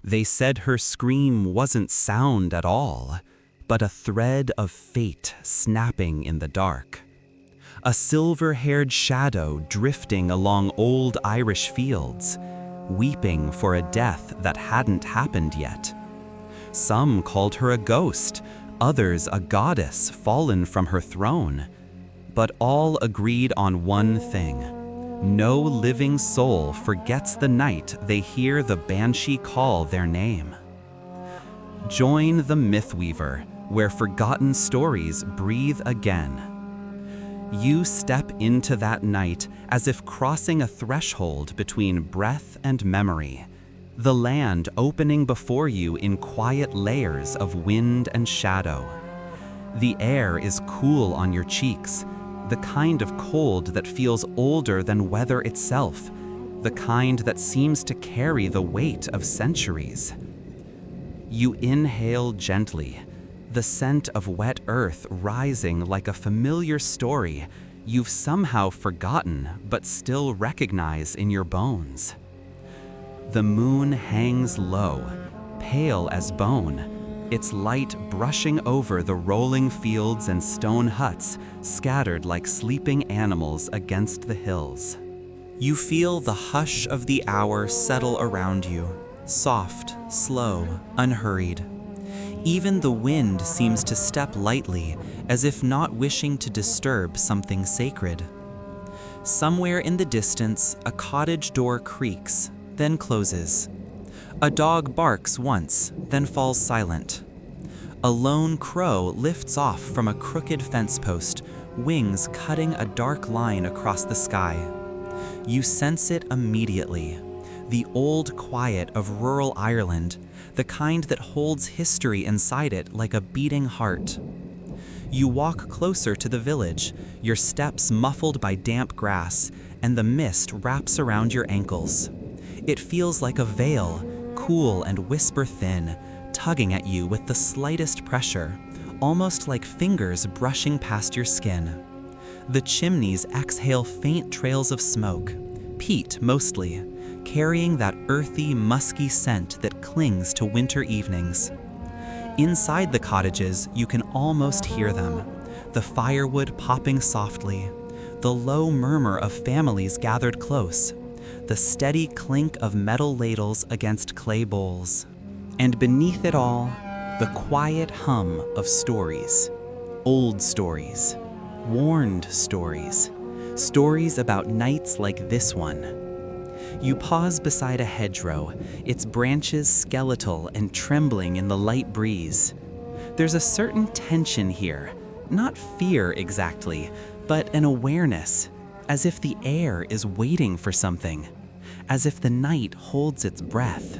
They said her scream wasn't sound at all, but a thread of fate snapping in the dark. A silver-haired shadow drifting along old Irish fields, weeping for a death that hadn't happened yet. Some called her a ghost, others a goddess fallen from her throne. But all agreed on one thing. No living soul forgets the night they hear the Banshee call their name. Join the Mythweaver, where forgotten stories breathe again. You step into that night as if crossing a threshold between breath and memory, the land opening before you in quiet layers of wind and shadow. The air is cool on your cheeks, the kind of cold that feels older than weather itself, the kind that seems to carry the weight of centuries. You inhale gently, the scent of wet earth rising like a familiar story you've somehow forgotten but still recognize in your bones. The moon hangs low, pale as bone, its light brushing over the rolling fields and stone huts scattered like sleeping animals against the hills. You feel the hush of the hour settle around you, soft, slow, unhurried. Even the wind seems to step lightly, as if not wishing to disturb something sacred. Somewhere in the distance, a cottage door creaks, then closes. A dog barks once, then falls silent. A lone crow lifts off from a crooked fence post, wings cutting a dark line across the sky. You sense it immediately. The old quiet of rural Ireland, the kind that holds history inside it like a beating heart. You walk closer to the village, your steps muffled by damp grass, and the mist wraps around your ankles. It feels like a veil, cool and whisper thin, tugging at you with the slightest pressure, almost like fingers brushing past your skin. The chimneys exhale faint trails of smoke, peat mostly, carrying that earthy, musky scent that clings to winter evenings. Inside the cottages, you can almost hear them, the firewood popping softly, the low murmur of families gathered close, the steady clink of metal ladles against clay bowls. And beneath it all, the quiet hum of stories. Old stories, warned stories, stories about nights like this one. You pause beside a hedgerow, its branches skeletal and trembling in the light breeze. There's a certain tension here, not fear exactly, but an awareness, as if the air is waiting for something, as if the night holds its breath.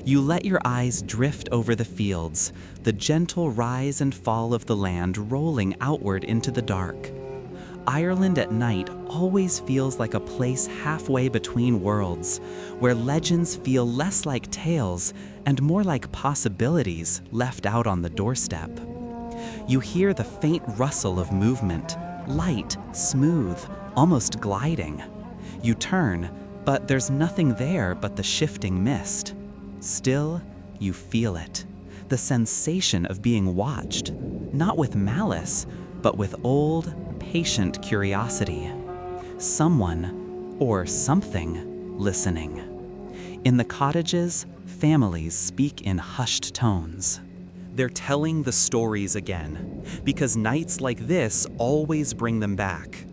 You let your eyes drift over the fields, the gentle rise and fall of the land rolling outward into the dark. Ireland at night always feels like a place halfway between worlds, where legends feel less like tales and more like possibilities left out on the doorstep. You hear the faint rustle of movement, light, smooth, almost gliding. You turn, but there's nothing there but the shifting mist. Still, you feel it, the sensation of being watched, not with malice, but with old, patient curiosity. Someone, or something, listening. In the cottages, families speak in hushed tones. They're telling the stories again, because nights like this always bring them back.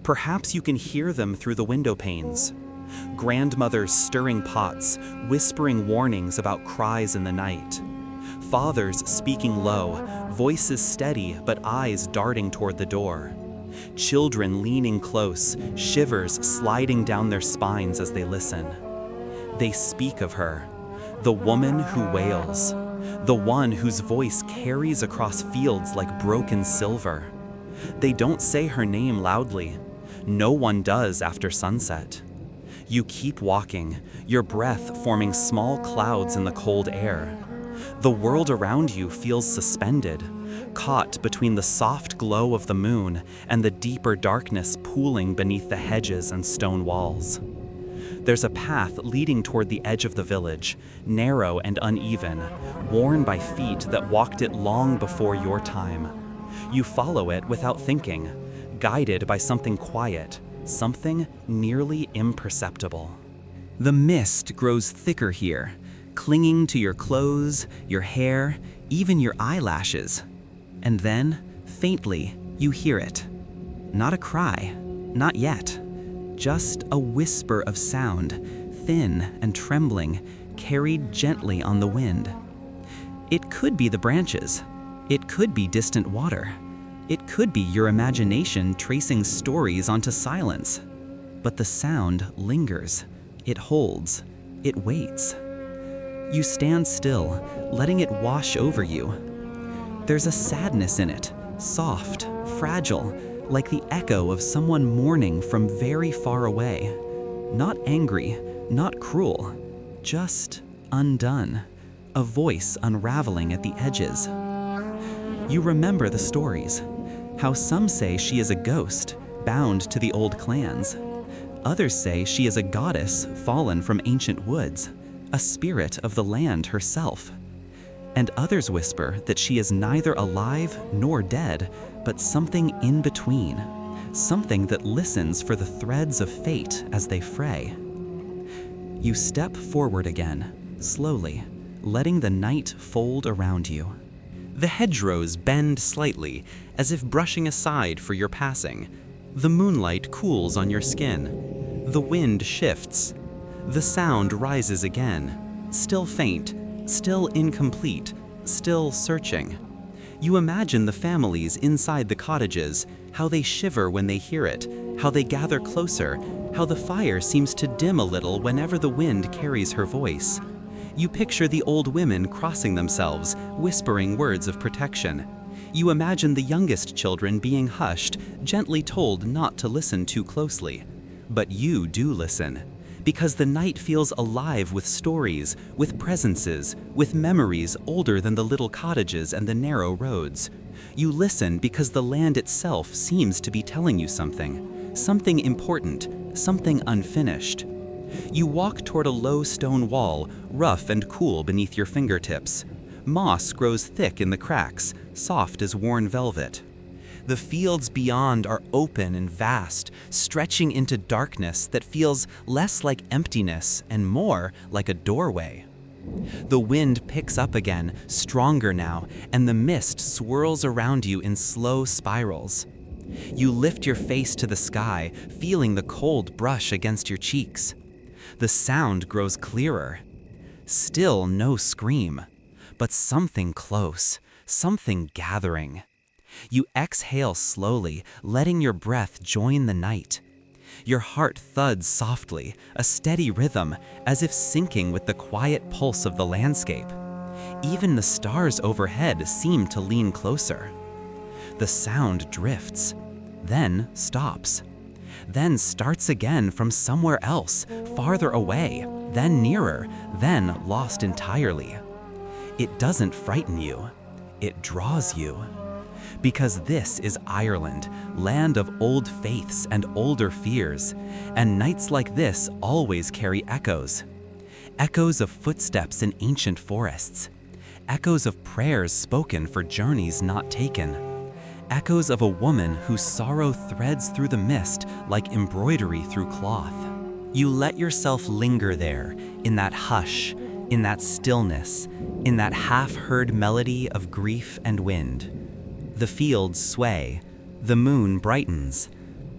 Perhaps you can hear them through the window panes. Grandmothers stirring pots, whispering warnings about cries in the night. Fathers speaking low, voices steady but eyes darting toward the door. Children leaning close, shivers sliding down their spines as they listen. They speak of her, the woman who wails, the one whose voice carries across fields like broken silver. They don't say her name loudly. No one does after sunset. You keep walking, your breath forming small clouds in the cold air. The world around you feels suspended, caught between the soft glow of the moon and the deeper darkness pooling beneath the hedges and stone walls. There's a path leading toward the edge of the village, narrow and uneven, worn by feet that walked it long before your time. You follow it without thinking, guided by something quiet, something nearly imperceptible. The mist grows thicker here, clinging to your clothes, your hair, even your eyelashes. And then, faintly, you hear it. Not a cry, not yet. Just a whisper of sound, thin and trembling, carried gently on the wind. It could be the branches. It could be distant water. It could be your imagination tracing stories onto silence. But the sound lingers. It holds. It waits. You stand still, letting it wash over you. There's a sadness in it, soft, fragile, like the echo of someone mourning from very far away. Not angry, not cruel, just undone. A voice unraveling at the edges. You remember the stories. How some say she is a ghost, bound to the old clans. Others say she is a goddess fallen from ancient woods, a spirit of the land herself. And others whisper that she is neither alive nor dead, but something in between, something that listens for the threads of fate as they fray. You step forward again, slowly, letting the night fold around you. The hedgerows bend slightly, as if brushing aside for your passing. The moonlight cools on your skin. The wind shifts. The sound rises again, still faint, still incomplete, still searching. You imagine the families inside the cottages, how they shiver when they hear it, how they gather closer, how the fire seems to dim a little whenever the wind carries her voice. You picture the old women crossing themselves, whispering words of protection. You imagine the youngest children being hushed, gently told not to listen too closely. But you do listen, because the night feels alive with stories, with presences, with memories older than the little cottages and the narrow roads. You listen because the land itself seems to be telling you something important, something unfinished. You walk toward a low stone wall, rough and cool beneath your fingertips. Moss grows thick in the cracks, soft as worn velvet. The fields beyond are open and vast, stretching into darkness that feels less like emptiness and more like a doorway. The wind picks up again, stronger now, and the mist swirls around you in slow spirals. You lift your face to the sky, feeling the cold brush against your cheeks. The sound grows clearer. Still no scream, but something close, something gathering. You exhale slowly, letting your breath join the night. Your heart thuds softly, a steady rhythm, as if syncing with the quiet pulse of the landscape. Even the stars overhead seem to lean closer. The sound drifts, then stops, then starts again from somewhere else, farther away, then nearer, then lost entirely. It doesn't frighten you, it draws you. Because this is Ireland, land of old faiths and older fears, and nights like this always carry echoes. Echoes of footsteps in ancient forests, echoes of prayers spoken for journeys not taken, echoes of a woman whose sorrow threads through the mist like embroidery through cloth. You let yourself linger there, in that hush, in that stillness, in that half-heard melody of grief and wind. The fields sway, the moon brightens,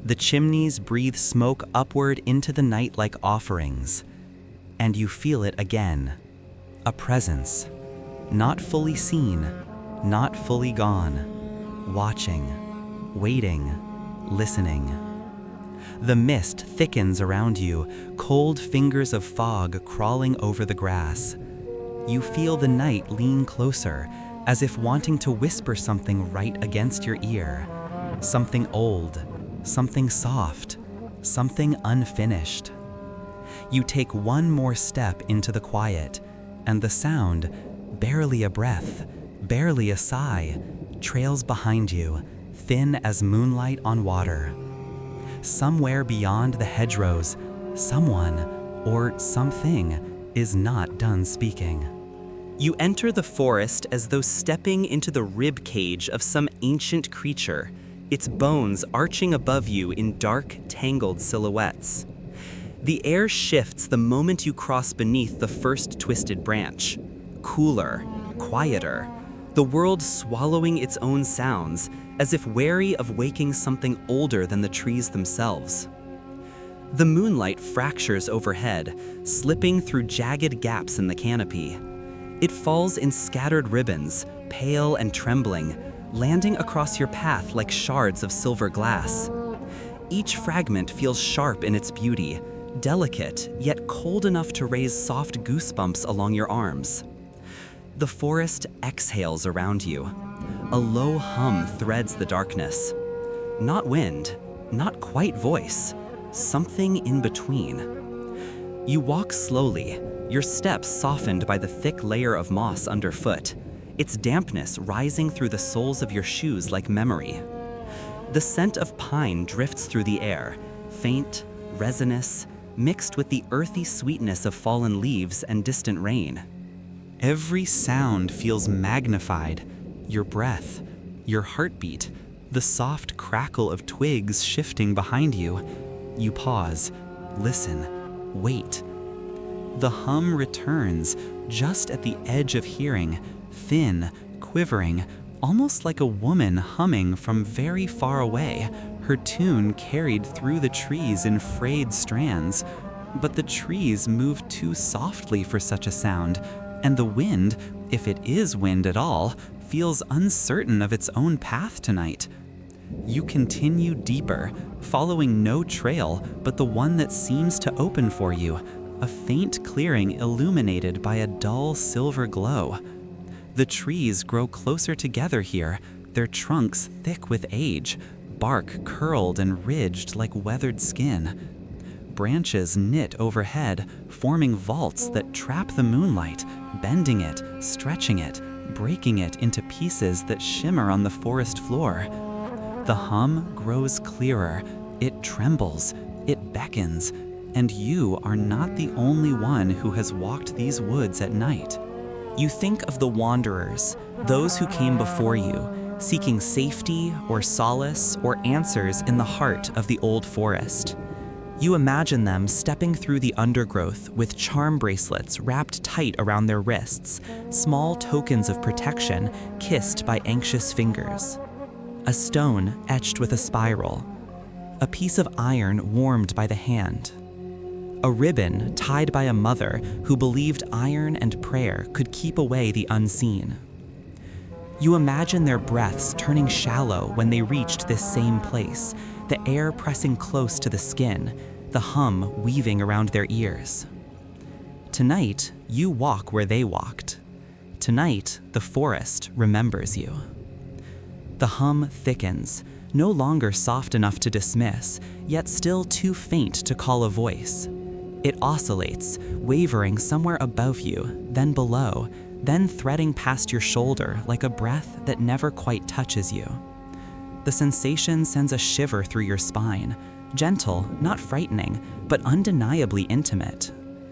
the chimneys breathe smoke upward into the night like offerings, and you feel it again, a presence, not fully seen, not fully gone, watching, waiting, listening. The mist thickens around you, cold fingers of fog crawling over the grass. You feel the night lean closer, as if wanting to whisper something right against your ear. Something old, something soft, something unfinished. You take one more step into the quiet, and the sound, barely a breath, barely a sigh, trails behind you, thin as moonlight on water. Somewhere beyond the hedgerows, someone, or something is not done speaking. You enter the forest as though stepping into the rib cage of some ancient creature, its bones arching above you in dark, tangled silhouettes. The air shifts the moment you cross beneath the first twisted branch. Cooler, quieter, the world swallowing its own sounds, as if wary of waking something older than the trees themselves. The moonlight fractures overhead, slipping through jagged gaps in the canopy. It falls in scattered ribbons, pale and trembling, landing across your path like shards of silver glass. Each fragment feels sharp in its beauty, delicate, yet cold enough to raise soft goosebumps along your arms. The forest exhales around you. A low hum threads the darkness. Not wind, not quite voice, something in between. You walk slowly, your steps softened by the thick layer of moss underfoot, its dampness rising through the soles of your shoes like memory. The scent of pine drifts through the air, faint, resinous, mixed with the earthy sweetness of fallen leaves and distant rain. Every sound feels magnified, your breath, your heartbeat, the soft crackle of twigs shifting behind you. You pause, listen, wait. The hum returns, just at the edge of hearing, thin, quivering, almost like a woman humming from very far away, her tune carried through the trees in frayed strands. But the trees move too softly for such a sound, and the wind, if it is wind at all, feels uncertain of its own path tonight. You continue deeper, following no trail but the one that seems to open for you, a faint clearing illuminated by a dull silver glow. The trees grow closer together here, their trunks thick with age, bark curled and ridged like weathered skin. Branches knit overhead, forming vaults that trap the moonlight, bending it, stretching it, breaking it into pieces that shimmer on the forest floor. The hum grows clearer, it trembles, it beckons, and you are not the only one who has walked these woods at night. You think of the wanderers, those who came before you, seeking safety or solace or answers in the heart of the old forest. You imagine them stepping through the undergrowth with charm bracelets wrapped tight around their wrists, small tokens of protection kissed by anxious fingers. A stone etched with a spiral, a piece of iron warmed by the hand, a ribbon tied by a mother who believed iron and prayer could keep away the unseen. You imagine their breaths turning shallow when they reached this same place, the air pressing close to the skin, the hum weaving around their ears. Tonight, you walk where they walked. Tonight, the forest remembers you. The hum thickens, no longer soft enough to dismiss, yet still too faint to call a voice. It oscillates, wavering somewhere above you, then below, then threading past your shoulder like a breath that never quite touches you. The sensation sends a shiver through your spine, gentle, not frightening, but undeniably intimate.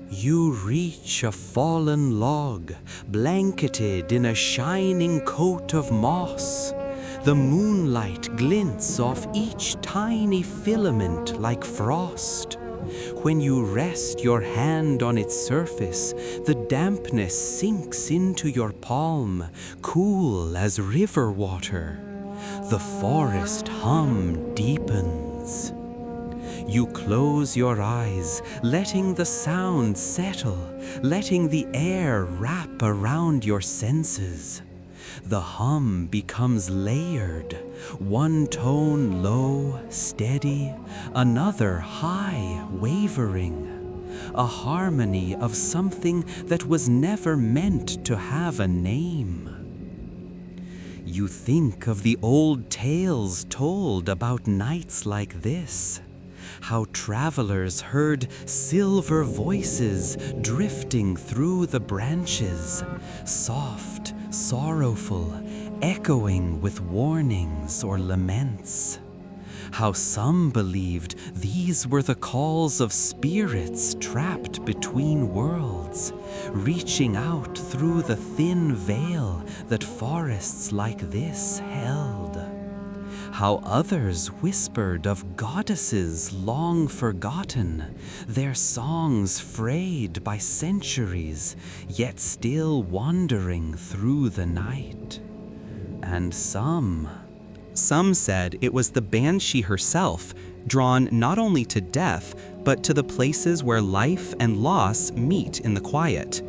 You reach a fallen log, blanketed in a shining coat of moss. The moonlight glints off each tiny filament like frost. When you rest your hand on its surface, the dampness sinks into your palm, cool as river water. The forest hum deepens. You close your eyes, letting the sound settle, letting the air wrap around your senses. The hum becomes layered, one tone low, steady, another high, wavering. A harmony of something that was never meant to have a name. You think of the old tales told about nights like this, how travelers heard silver voices drifting through the branches, soft, sorrowful, echoing with warnings or laments. how some believed these were the calls of spirits trapped between worlds, reaching out through the thin veil that forests like this held. How others whispered of goddesses long forgotten, their songs frayed by centuries, yet still wandering through the night. And some said it was the Banshee herself, drawn not only to death, but to the places where life and loss meet in the quiet.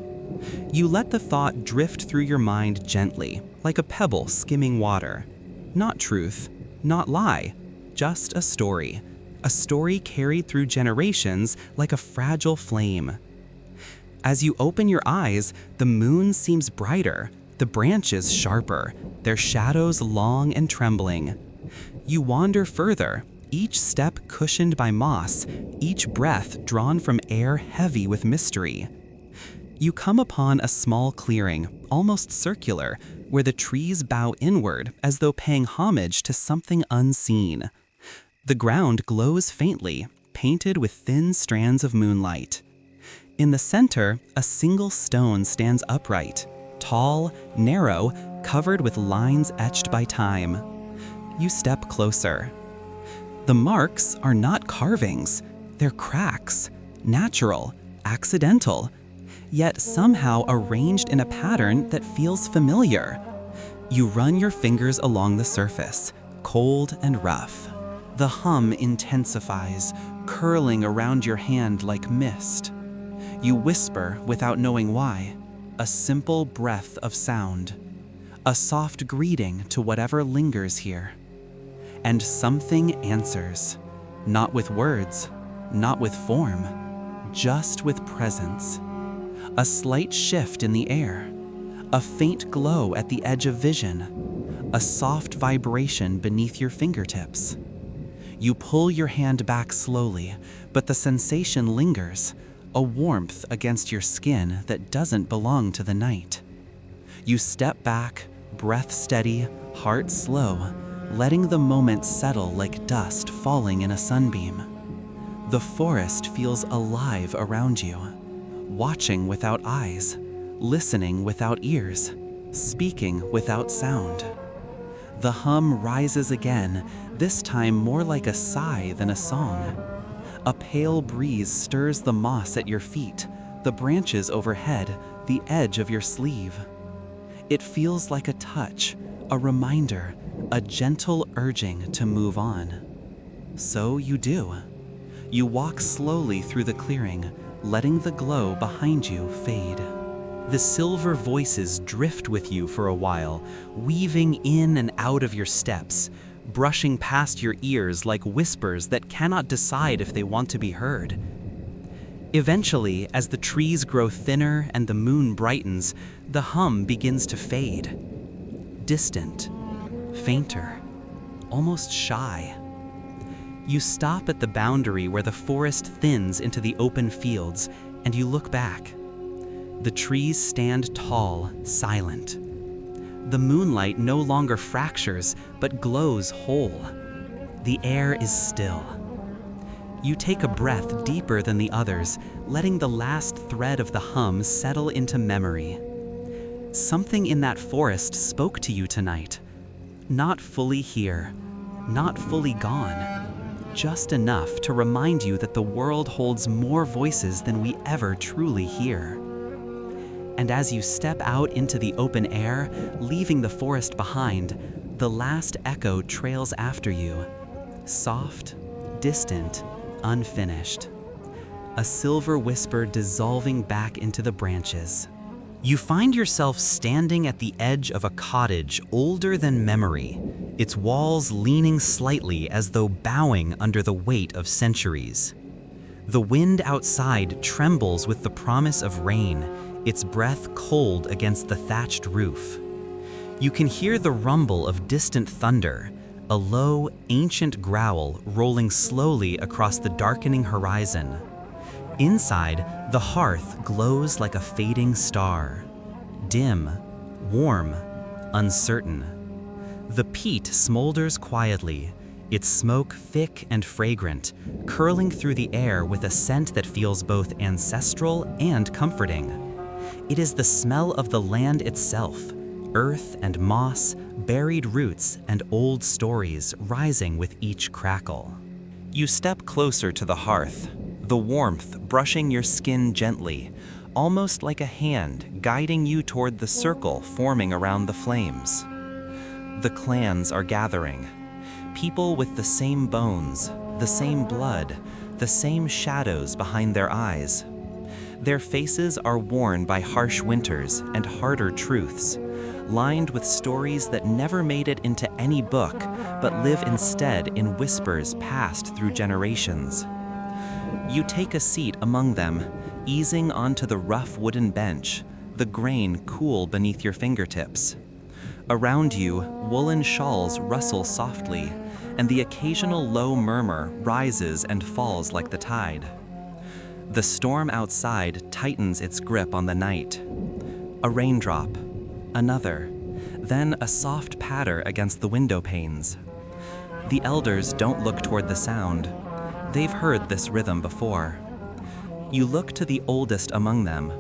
You let the thought drift through your mind gently, like a pebble skimming water. Not truth, not lie, just a story carried through generations like a fragile flame. As you open your eyes, the moon seems brighter, the branches sharper, their shadows long and trembling. You wander further, each step cushioned by moss, each breath drawn from air heavy with mystery. You come upon a small clearing, almost circular, where the trees bow inward as though paying homage to something unseen. The ground glows faintly, painted with thin strands of moonlight. In the center, a single stone stands upright, tall, narrow, covered with lines etched by time. You step closer. The marks are not carvings, they're cracks, natural, accidental, yet somehow arranged in a pattern that feels familiar. You run your fingers along the surface, cold and rough. The hum intensifies, curling around your hand like mist. You whisper without knowing why, a simple breath of sound, a soft greeting to whatever lingers here. And something answers, not with words, not with form, just with presence. A slight shift in the air, a faint glow at the edge of vision, a soft vibration beneath your fingertips. You pull your hand back slowly, but the sensation lingers, a warmth against your skin that doesn't belong to the night. You step back, breath steady, heart slow, letting the moment settle like dust falling in a sunbeam. The forest feels alive around you, watching without eyes, listening without ears, speaking without sound. The hum rises again, this time more like a sigh than a song. A pale breeze stirs the moss at your feet, the branches overhead, the edge of your sleeve. It feels like a touch, a reminder, a gentle urging to move on. So you do. You walk slowly through the clearing, letting the glow behind you fade. The silver voices drift with you for a while, weaving in and out of your steps, brushing past your ears like whispers that cannot decide if they want to be heard. Eventually, as the trees grow thinner and the moon brightens, the hum begins to fade. Distant, fainter, almost shy. You stop at the boundary where the forest thins into the open fields, and you look back. The trees stand tall, silent. The moonlight no longer fractures, but glows whole. The air is still. You take a breath deeper than the others, letting the last thread of the hum settle into memory. Something in that forest spoke to you tonight. Not fully here, not fully gone, just enough to remind you that the world holds more voices than we ever truly hear. And as you step out into the open air, leaving the forest behind, the last echo trails after you. Soft, distant, unfinished. A silver whisper dissolving back into the branches. You find yourself standing at the edge of a cottage older than memory, its walls leaning slightly as though bowing under the weight of centuries. The wind outside trembles with the promise of rain, its breath cold against the thatched roof. You can hear the rumble of distant thunder, a low, ancient growl rolling slowly across the darkening horizon. Inside, the hearth glows like a fading star. Dim, warm, uncertain. The peat smolders quietly, its smoke thick and fragrant, curling through the air with a scent that feels both ancestral and comforting. It is the smell of the land itself, earth and moss, buried roots, and old stories rising with each crackle. You step closer to the hearth, the warmth brushing your skin gently, almost like a hand guiding you toward the circle forming around the flames. The clans are gathering, people with the same bones, the same blood, the same shadows behind their eyes. Their faces are worn by harsh winters and harder truths, lined with stories that never made it into any book, but live instead in whispers passed through generations. You take a seat among them, easing onto the rough wooden bench, the grain cool beneath your fingertips. Around you, woolen shawls rustle softly, and the occasional low murmur rises and falls like the tide. The storm outside tightens its grip on the night. A raindrop, another, then a soft patter against the window panes. The elders don't look toward the sound. They've heard this rhythm before. You look to the oldest among them,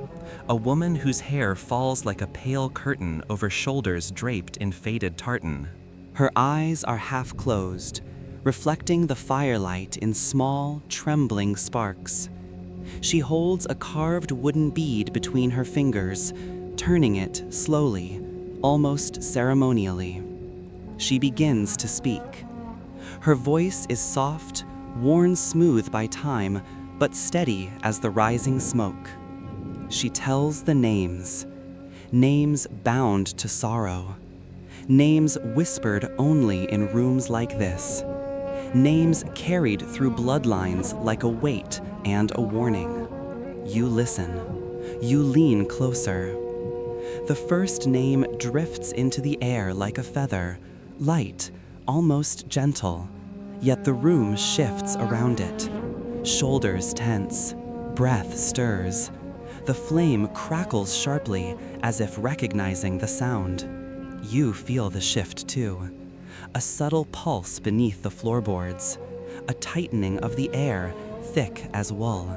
a woman whose hair falls like a pale curtain over shoulders draped in faded tartan. Her eyes are half closed, reflecting the firelight in small, trembling sparks. She holds a carved wooden bead between her fingers, turning it slowly, almost ceremonially. She begins to speak. Her voice is soft, worn smooth by time, but steady as the rising smoke. She tells the names, names bound to sorrow, names whispered only in rooms like this, names carried through bloodlines like a weight and a warning. You listen. You lean closer. The first name drifts into the air like a feather, light, almost gentle, yet the room shifts around it. Shoulders tense, breath stirs. The flame crackles sharply as if recognizing the sound. You feel the shift too. A subtle pulse beneath the floorboards, a tightening of the air thick as wool.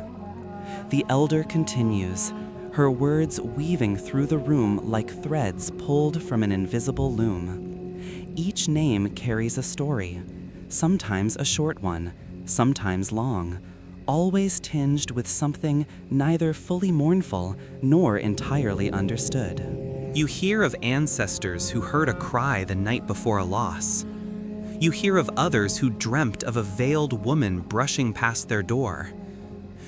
The elder continues, her words weaving through the room like threads pulled from an invisible loom. Each name carries a story, sometimes a short one, sometimes long, always tinged with something neither fully mournful nor entirely understood. You hear of ancestors who heard a cry the night before a loss. You hear of others who dreamt of a veiled woman brushing past their door.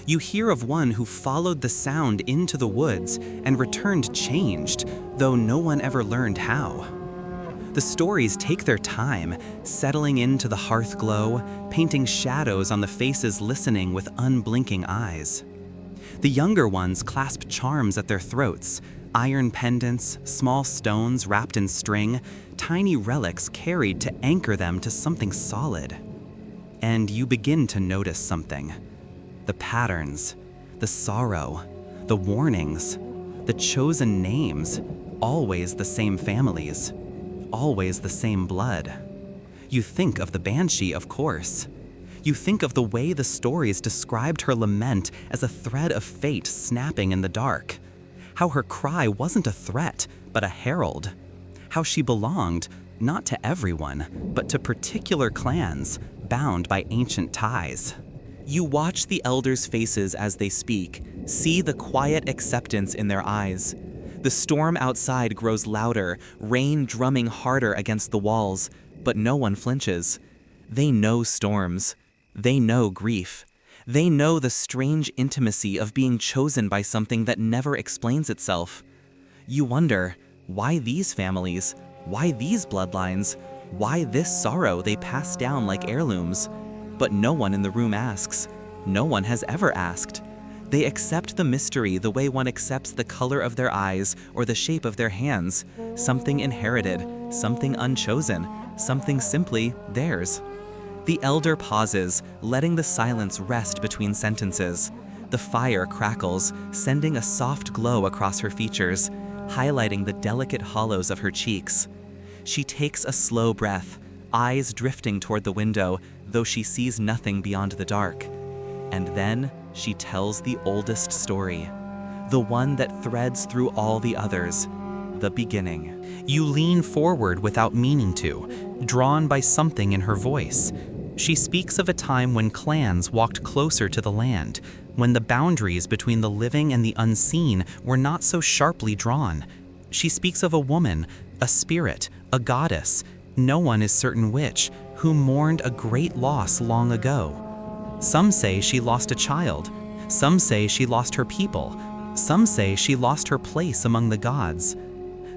You hear of one who followed the sound into the woods and returned changed, though no one ever learned how. The stories take their time, settling into the hearth glow, painting shadows on the faces listening with unblinking eyes. The younger ones clasp charms at their throats, iron pendants, small stones wrapped in string, tiny relics carried to anchor them to something solid. And you begin to notice something. The patterns, the sorrow, the warnings, the chosen names, always the same families, always the same blood. You think of the Banshee, of course. You think of the way the stories described her lament as a thread of fate snapping in the dark. How her cry wasn't a threat, but a herald. How she belonged, not to everyone, but to particular clans, bound by ancient ties. You watch the elders' faces as they speak, see the quiet acceptance in their eyes. The storm outside grows louder, rain drumming harder against the walls, but no one flinches. They know storms. They know grief. They know the strange intimacy of being chosen by something that never explains itself. You wonder, why these families? Why these bloodlines? Why this sorrow they pass down like heirlooms? But no one in the room asks. No one has ever asked. They accept the mystery the way one accepts the color of their eyes or the shape of their hands, something inherited, something unchosen, something simply theirs. The elder pauses, letting the silence rest between sentences. The fire crackles, sending a soft glow across her features, highlighting the delicate hollows of her cheeks. She takes a slow breath, eyes drifting toward the window, though she sees nothing beyond the dark. And then she tells the oldest story, the one that threads through all the others, the beginning. You lean forward without meaning to, drawn by something in her voice. She speaks of a time when clans walked closer to the land, when the boundaries between the living and the unseen were not so sharply drawn. She speaks of a woman, a spirit, a goddess, no one is certain which, who mourned a great loss long ago. Some say she lost a child. Some say she lost her people. Some say she lost her place among the gods.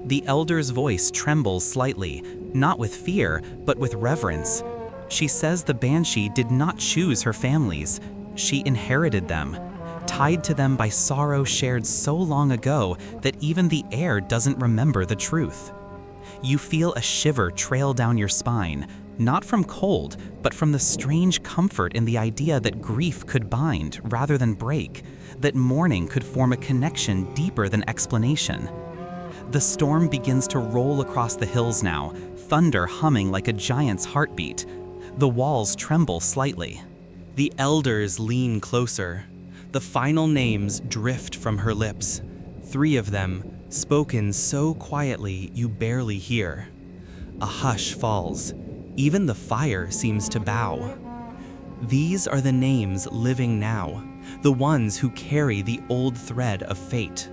The elder's voice trembles slightly, not with fear, but with reverence. She says the Banshee did not choose her families. She inherited them, tied to them by sorrow shared so long ago that even the air doesn't remember the truth. You feel a shiver trail down your spine, not from cold, but from the strange comfort in the idea that grief could bind rather than break, that mourning could form a connection deeper than explanation. The storm begins to roll across the hills now, thunder humming like a giant's heartbeat. The walls tremble slightly. The elders lean closer. The final names drift from her lips. 3 of them, spoken so quietly you barely hear. A hush falls. Even the fire seems to bow. These are the names living now, the ones who carry the old thread of fate.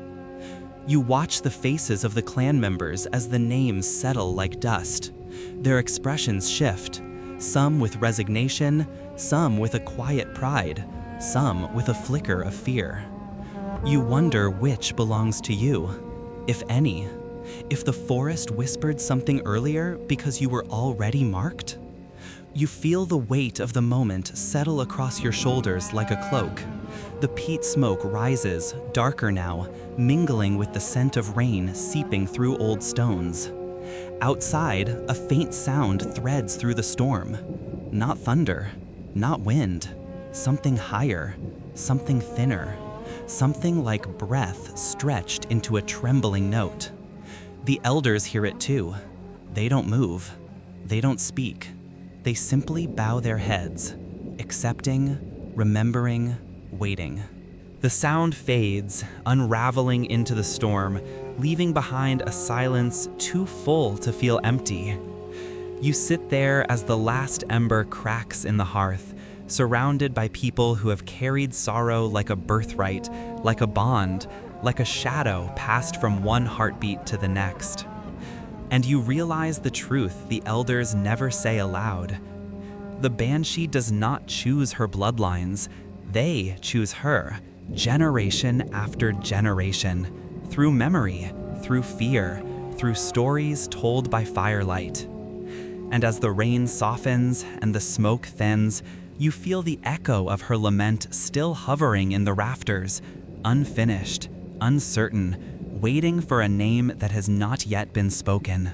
You watch the faces of the clan members as the names settle like dust. Their expressions shift, some with resignation, some with a quiet pride, some with a flicker of fear. You wonder which belongs to you, if any. If the forest whispered something earlier because you were already marked? You feel the weight of the moment settle across your shoulders like a cloak. The peat smoke rises, darker now, mingling with the scent of rain seeping through old stones. Outside, a faint sound threads through the storm. Not thunder, not wind, something higher, something thinner, something like breath stretched into a trembling note. The elders hear it too. They don't move. They don't speak. They simply bow their heads, accepting, remembering, waiting. The sound fades, unraveling into the storm, leaving behind a silence too full to feel empty. You sit there as the last ember cracks in the hearth, surrounded by people who have carried sorrow like a birthright, like a bond, like a shadow passed from one heartbeat to the next. And you realize the truth the elders never say aloud. The Banshee does not choose her bloodlines. They choose her, generation after generation, through memory, through fear, through stories told by firelight. And as the rain softens and the smoke thins, you feel the echo of her lament still hovering in the rafters, unfinished, uncertain, waiting for a name that has not yet been spoken.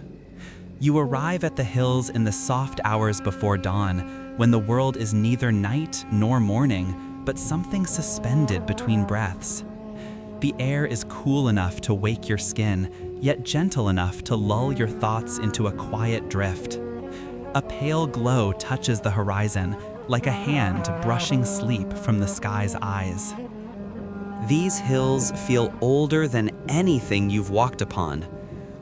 You arrive at the hills in the soft hours before dawn, when the world is neither night nor morning, but something suspended between breaths. The air is cool enough to wake your skin, yet gentle enough to lull your thoughts into a quiet drift. A pale glow touches the horizon, like a hand brushing sleep from the sky's eyes. These hills feel older than anything you've walked upon,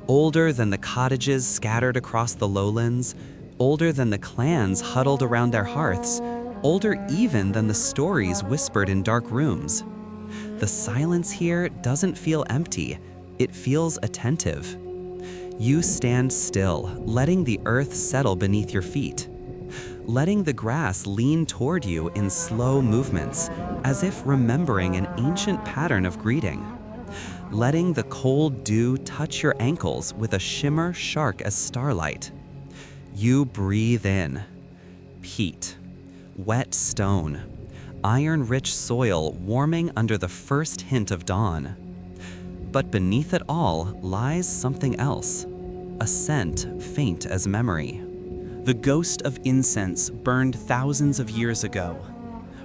older than the cottages scattered across the lowlands, older than the clans huddled around their hearths, older even than the stories whispered in dark rooms. The silence here doesn't feel empty, it feels attentive. You stand still, letting the earth settle beneath your feet, letting the grass lean toward you in slow movements, as if remembering an ancient pattern of greeting, letting the cold dew touch your ankles with a shimmer sharp as starlight. You breathe in. Peat, wet stone, iron-rich soil warming under the first hint of dawn. But beneath it all lies something else, a scent faint as memory. The ghost of incense burned thousands of years ago.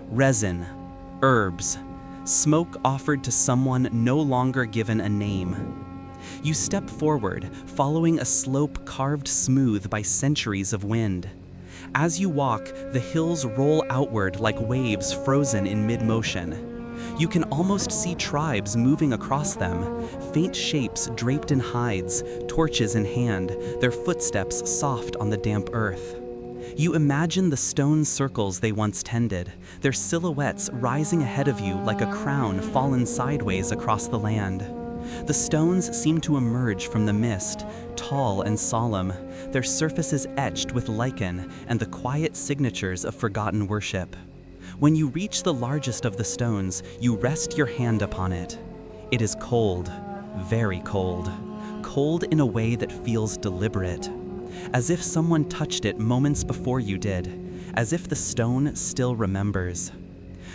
Resin, herbs, smoke offered to someone no longer given a name. You step forward, following a slope carved smooth by centuries of wind. As you walk, the hills roll outward like waves frozen in mid-motion. You can almost see tribes moving across them, faint shapes draped in hides, torches in hand, their footsteps soft on the damp earth. You imagine the stone circles they once tended, their silhouettes rising ahead of you like a crown fallen sideways across the land. The stones seem to emerge from the mist, tall and solemn, their surfaces etched with lichen and the quiet signatures of forgotten worship. When you reach the largest of the stones, you rest your hand upon it. It is cold, very cold, cold in a way that feels deliberate, as if someone touched it moments before you did, as if the stone still remembers.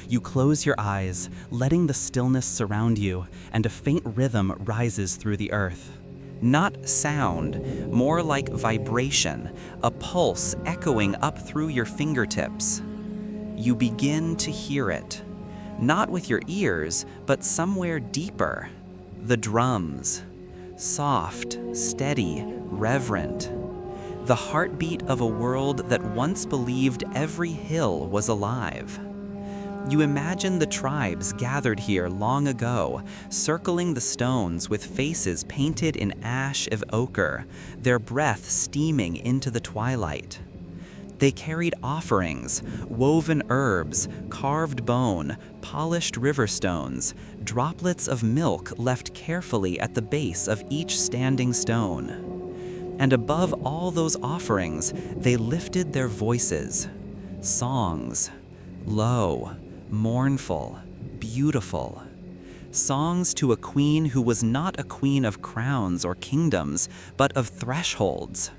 You close your eyes, letting the stillness surround you, and a faint rhythm rises through the earth. Not sound, more like vibration, a pulse echoing up through your fingertips. You begin to hear it, not with your ears, but somewhere deeper. The drums, soft, steady, reverent. The heartbeat of a world that once believed every hill was alive. You imagine the tribes gathered here long ago, circling the stones with faces painted in ash of ochre, their breath steaming into the twilight. They carried offerings, woven herbs, carved bone, polished river stones, droplets of milk left carefully at the base of each standing stone. And above all those offerings, they lifted their voices, songs, low, mournful, beautiful. Songs to a queen who was not a queen of crowns or kingdoms, but of thresholds,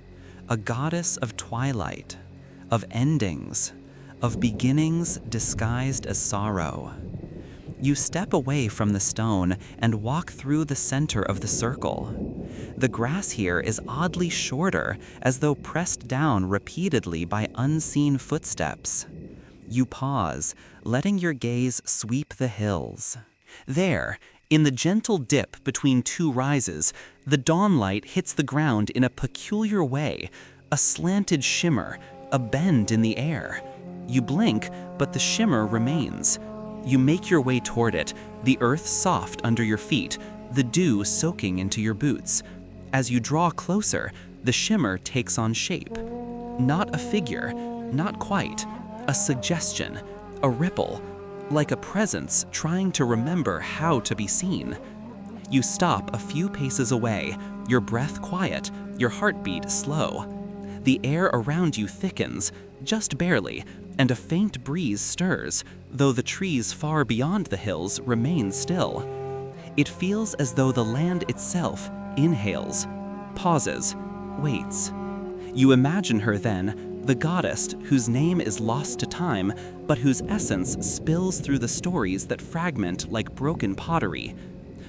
a goddess of twilight, of endings, of beginnings disguised as sorrow. You step away from the stone and walk through the center of the circle. The grass here is oddly shorter, as though pressed down repeatedly by unseen footsteps. You pause, letting your gaze sweep the hills. There, in the gentle dip between two rises, the dawnlight hits the ground in a peculiar way, a slanted shimmer, a bend in the air. You blink, but the shimmer remains. You make your way toward it, the earth soft under your feet, the dew soaking into your boots. As you draw closer, the shimmer takes on shape. Not a figure, not quite. A suggestion, a ripple, like a presence trying to remember how to be seen. You stop a few paces away, your breath quiet, your heartbeat slow. The air around you thickens, just barely, and a faint breeze stirs, though the trees far beyond the hills remain still. It feels as though the land itself inhales, pauses, waits. You imagine her then, the goddess whose name is lost to time, but whose essence spills through the stories that fragment like broken pottery.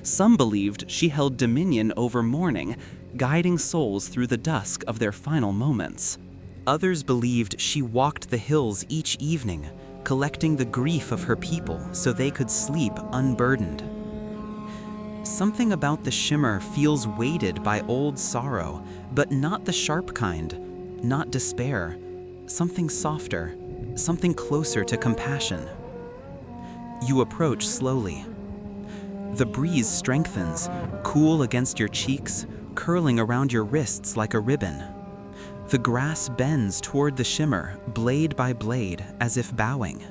Some believed she held dominion over mourning, guiding souls through the dusk of their final moments. Others believed she walked the hills each evening, collecting the grief of her people so they could sleep unburdened. Something about the shimmer feels weighted by old sorrow, but not the sharp kind, not despair, something softer, something closer to compassion. You approach slowly. The breeze strengthens, cool against your cheeks, curling around your wrists like a ribbon. The grass bends toward the shimmer, blade by blade, as if bowing.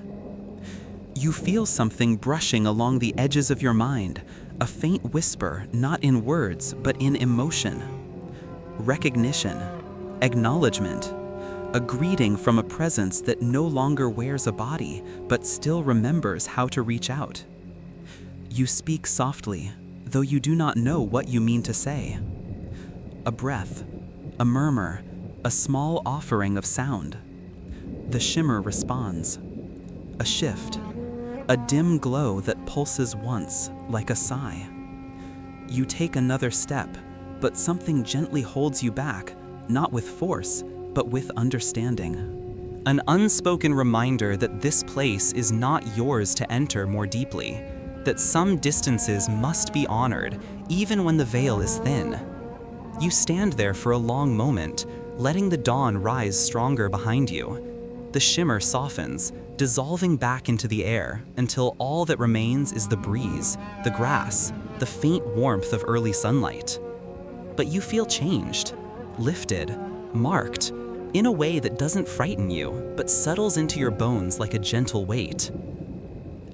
You feel something brushing along the edges of your mind, a faint whisper, not in words, but in emotion. Recognition, acknowledgement, a greeting from a presence that no longer wears a body, but still remembers how to reach out. You speak softly, though you do not know what you mean to say. A breath, a murmur, a small offering of sound. The shimmer responds. A shift, a dim glow that pulses once, like a sigh. You take another step, but something gently holds you back, not with force, but with understanding. An unspoken reminder that this place is not yours to enter more deeply, that some distances must be honored, even when the veil is thin. You stand there for a long moment, letting the dawn rise stronger behind you. The shimmer softens, dissolving back into the air until all that remains is the breeze, the grass, the faint warmth of early sunlight. But you feel changed, lifted, marked, in a way that doesn't frighten you, but settles into your bones like a gentle weight.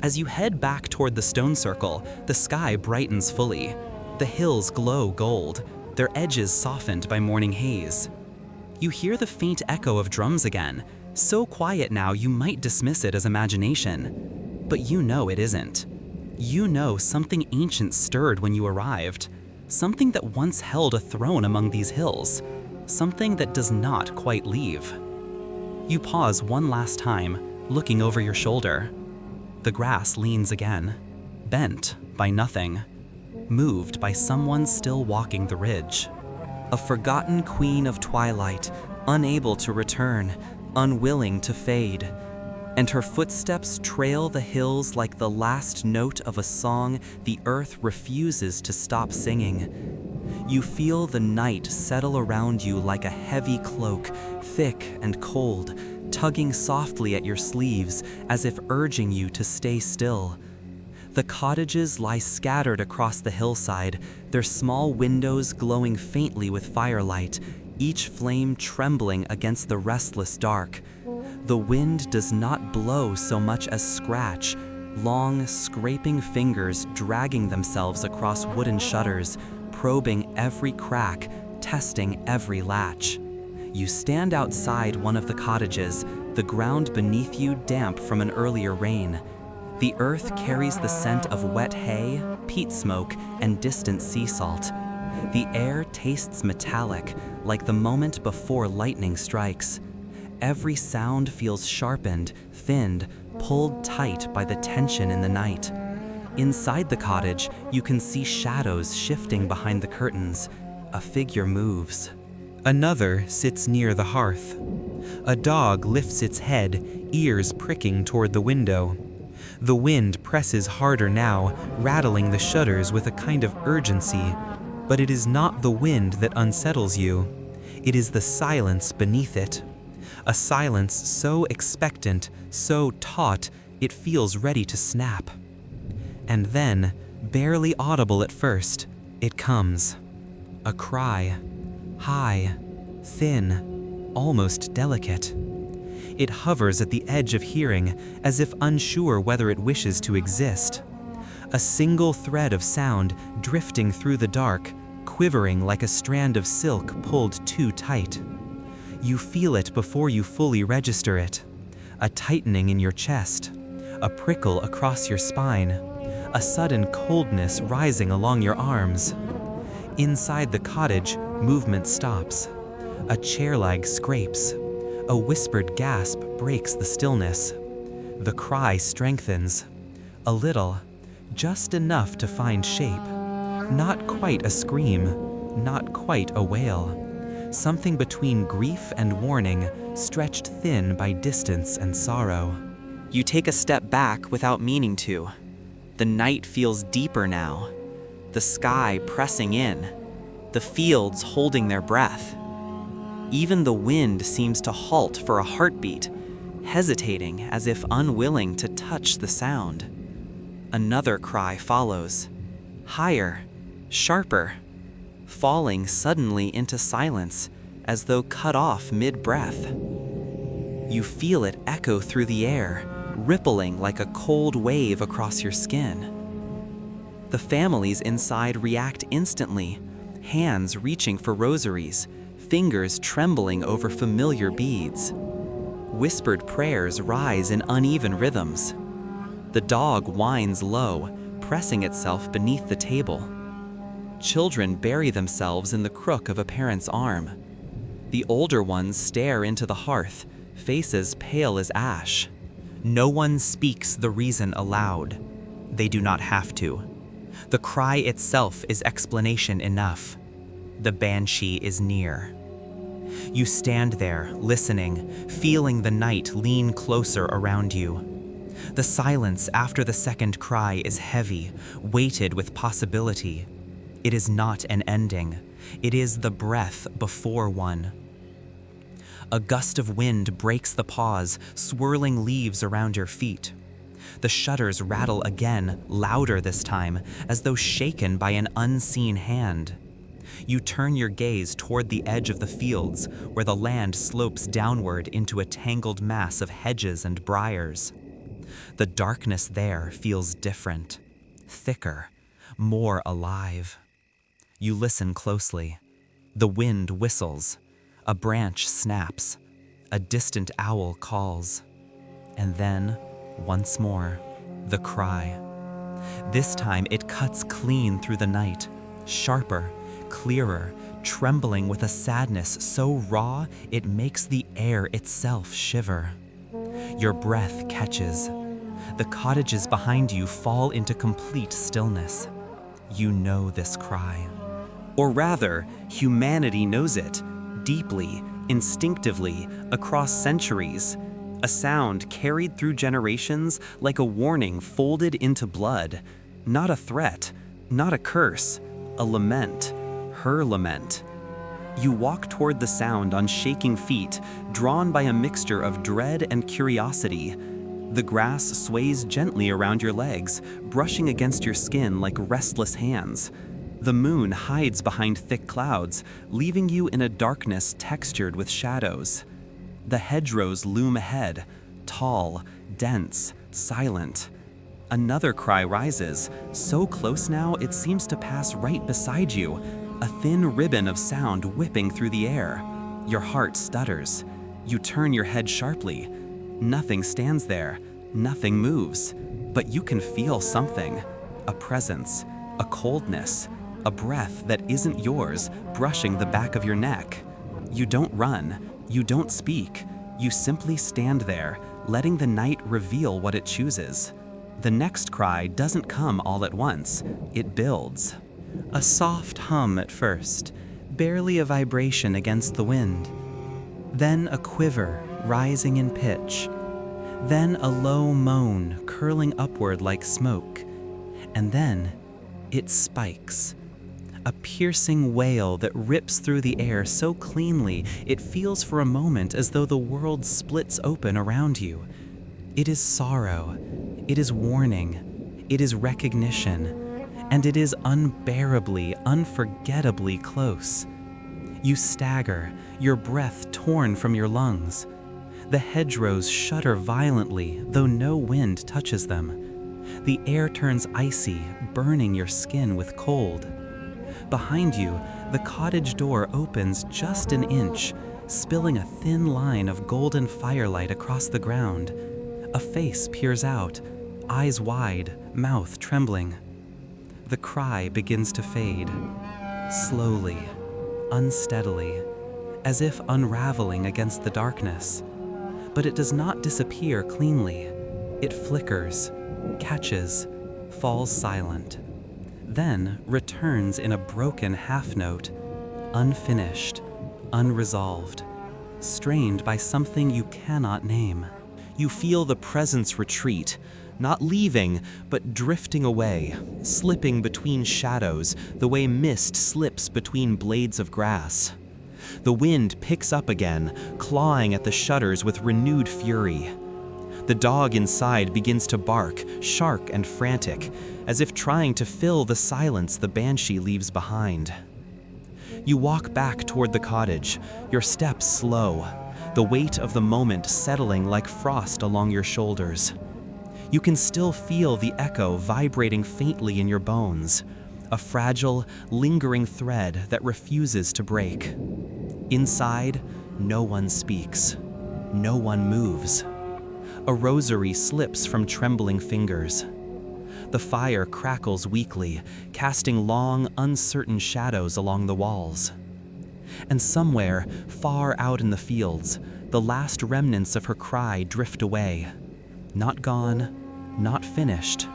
As you head back toward the stone circle, the sky brightens fully. The hills glow gold, their edges softened by morning haze. You hear the faint echo of drums again, so quiet now you might dismiss it as imagination. But you know it isn't. You know something ancient stirred when you arrived, something that once held a throne among these hills, something that does not quite leave. You pause one last time, looking over your shoulder. The grass leans again, bent by nothing, moved by someone still walking the ridge. A forgotten queen of twilight, unable to return, unwilling to fade. And her footsteps trail the hills like the last note of a song the earth refuses to stop singing. You feel the night settle around you like a heavy cloak, thick and cold, tugging softly at your sleeves as if urging you to stay still. The cottages lie scattered across the hillside, their small windows glowing faintly with firelight, each flame trembling against the restless dark. The wind does not blow so much as scratch, long, scraping fingers dragging themselves across wooden shutters, probing every crack, testing every latch. You stand outside one of the cottages, the ground beneath you damp from an earlier rain. The earth carries the scent of wet hay, peat smoke, and distant sea salt. The air tastes metallic, like the moment before lightning strikes. Every sound feels sharpened, thinned, pulled tight by the tension in the night. Inside the cottage, you can see shadows shifting behind the curtains. A figure moves. Another sits near the hearth. A dog lifts its head, ears pricking toward the window. The wind presses harder now, rattling the shutters with a kind of urgency. But it is not the wind that unsettles you. It is the silence beneath it. A silence so expectant, so taut, it feels ready to snap. And then, barely audible at first, it comes. A cry. High, thin, almost delicate. It hovers at the edge of hearing, as if unsure whether it wishes to exist. A single thread of sound drifting through the dark, quivering like a strand of silk pulled too tight. You feel it before you fully register it. A tightening in your chest, a prickle across your spine, a sudden coldness rising along your arms. Inside the cottage, movement stops. A chair leg scrapes. A whispered gasp breaks the stillness. The cry strengthens. A little, just enough to find shape. Not quite a scream, not quite a wail. Something between grief and warning, stretched thin by distance and sorrow. You take a step back without meaning to. The night feels deeper now. The sky pressing in. The fields holding their breath. Even the wind seems to halt for a heartbeat, hesitating as if unwilling to touch the sound. Another cry follows, higher, sharper, falling suddenly into silence as though cut off mid-breath. You feel it echo through the air, rippling like a cold wave across your skin. The families inside react instantly, hands reaching for rosaries, fingers trembling over familiar beads. Whispered prayers rise in uneven rhythms. The dog whines low, pressing itself beneath the table. Children bury themselves in the crook of a parent's arm. The older ones stare into the hearth, faces pale as ash. No one speaks the reason aloud. They do not have to. The cry itself is explanation enough. The Banshee is near. You stand there, listening, feeling the night lean closer around you. The silence after the second cry is heavy, weighted with possibility. It is not an ending. It is the breath before one. A gust of wind breaks the pause, swirling leaves around your feet. The shutters rattle again, louder this time, as though shaken by an unseen hand. You turn your gaze toward the edge of the fields, where the land slopes downward into a tangled mass of hedges and briars. The darkness there feels different, thicker, more alive. You listen closely. The wind whistles. A branch snaps. A distant owl calls. And then, once more, the cry. This time it cuts clean through the night, sharper, clearer, trembling with a sadness so raw it makes the air itself shiver. Your breath catches. The cottages behind you fall into complete stillness. You know this cry. Or rather, humanity knows it, deeply, instinctively, across centuries. A sound carried through generations like a warning folded into blood. Not a threat, not a curse, a lament, her lament. You walk toward the sound on shaking feet, drawn by a mixture of dread and curiosity. The grass sways gently around your legs, brushing against your skin like restless hands. The moon hides behind thick clouds, leaving you in a darkness textured with shadows. The hedgerows loom ahead, tall, dense, silent. Another cry rises, so close now it seems to pass right beside you, a thin ribbon of sound whipping through the air. Your heart stutters. You turn your head sharply. Nothing stands there, nothing moves, but you can feel something, a presence, a coldness, a breath that isn't yours brushing the back of your neck. You don't run, you don't speak, you simply stand there, letting the night reveal what it chooses. The next cry doesn't come all at once, it builds. A soft hum at first, barely a vibration against the wind. Then a quiver, rising in pitch. Then a low moan, curling upward like smoke. And then it spikes. A piercing wail that rips through the air so cleanly it feels for a moment as though the world splits open around you. It is sorrow, it is warning, it is recognition, and it is unbearably, unforgettably close. You stagger, your breath torn from your lungs. The hedgerows shudder violently, though no wind touches them. The air turns icy, burning your skin with cold. Behind you, the cottage door opens just an inch, spilling a thin line of golden firelight across the ground. A face peers out, eyes wide, mouth trembling. The cry begins to fade, slowly, unsteadily, as if unraveling against the darkness. But it does not disappear cleanly. It flickers, catches, falls silent. Then returns in a broken half note, unfinished, unresolved, strained by something you cannot name. You feel the presence retreat, not leaving, but drifting away, slipping between shadows the way mist slips between blades of grass. The wind picks up again, clawing at the shutters with renewed fury. The dog inside begins to bark, sharp and frantic, as if trying to fill the silence the Banshee leaves behind. You walk back toward the cottage, your steps slow, the weight of the moment settling like frost along your shoulders. You can still feel the echo vibrating faintly in your bones, a fragile, lingering thread that refuses to break. Inside, no one speaks, no one moves. A rosary slips from trembling fingers. The fire crackles weakly, casting long, uncertain shadows along the walls. And somewhere, far out in the fields, the last remnants of her cry drift away. Not gone, not finished,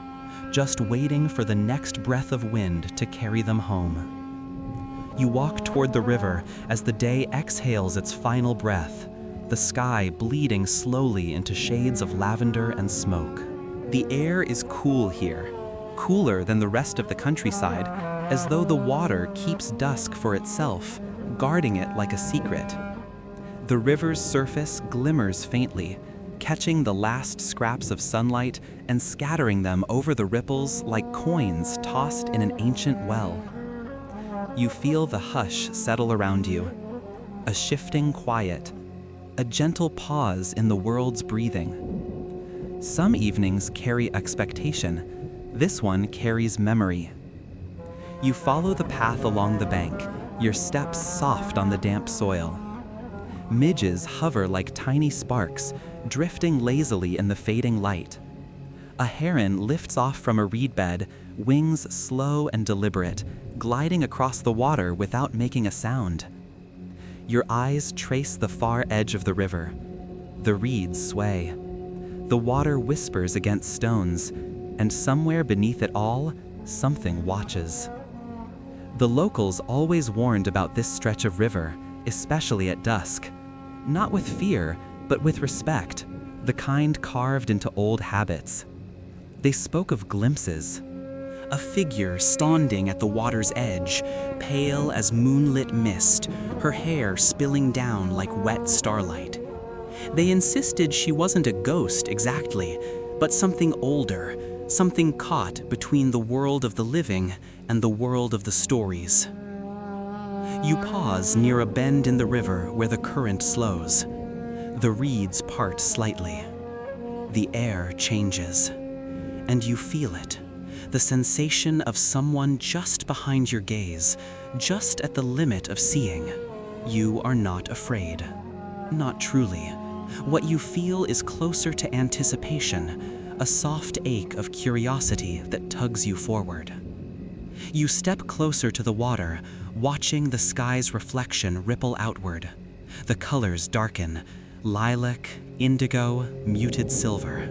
just waiting for the next breath of wind to carry them home. You walk toward the river as the day exhales its final breath, the sky bleeding slowly into shades of lavender and smoke. The air is cool here, cooler than the rest of the countryside, as though the water keeps dusk for itself, guarding it like a secret. The river's surface glimmers faintly, catching the last scraps of sunlight and scattering them over the ripples like coins tossed in an ancient well. You feel the hush settle around you, a shifting quiet, a gentle pause in the world's breathing. Some evenings carry expectation. This one carries memory. You follow the path along the bank, your steps soft on the damp soil. Midges hover like tiny sparks, drifting lazily in the fading light. A heron lifts off from a reed bed, wings slow and deliberate, gliding across the water without making a sound. Your eyes trace the far edge of the river. The reeds sway. The water whispers against stones, and somewhere beneath it all, something watches. The locals always warned about this stretch of river, especially at dusk. Not with fear, but with respect, the kind carved into old habits. They spoke of glimpses. A figure standing at the water's edge, pale as moonlit mist, her hair spilling down like wet starlight. They insisted she wasn't a ghost exactly, but something older, something caught between the world of the living and the world of the stories. You pause near a bend in the river where the current slows. The reeds part slightly. The air changes, and you feel it, the sensation of someone just behind your gaze, just at the limit of seeing. You are not afraid. Not truly. What you feel is closer to anticipation, a soft ache of curiosity that tugs you forward. You step closer to the water, watching the sky's reflection ripple outward. The colors darken, lilac, indigo, muted silver.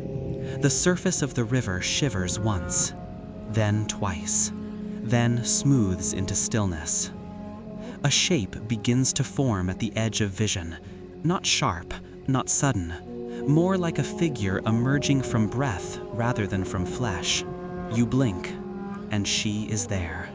The surface of the river shivers once, then twice, then smooths into stillness. A shape begins to form at the edge of vision, not sharp, not sudden, more like a figure emerging from breath rather than from flesh. You blink, and she is there.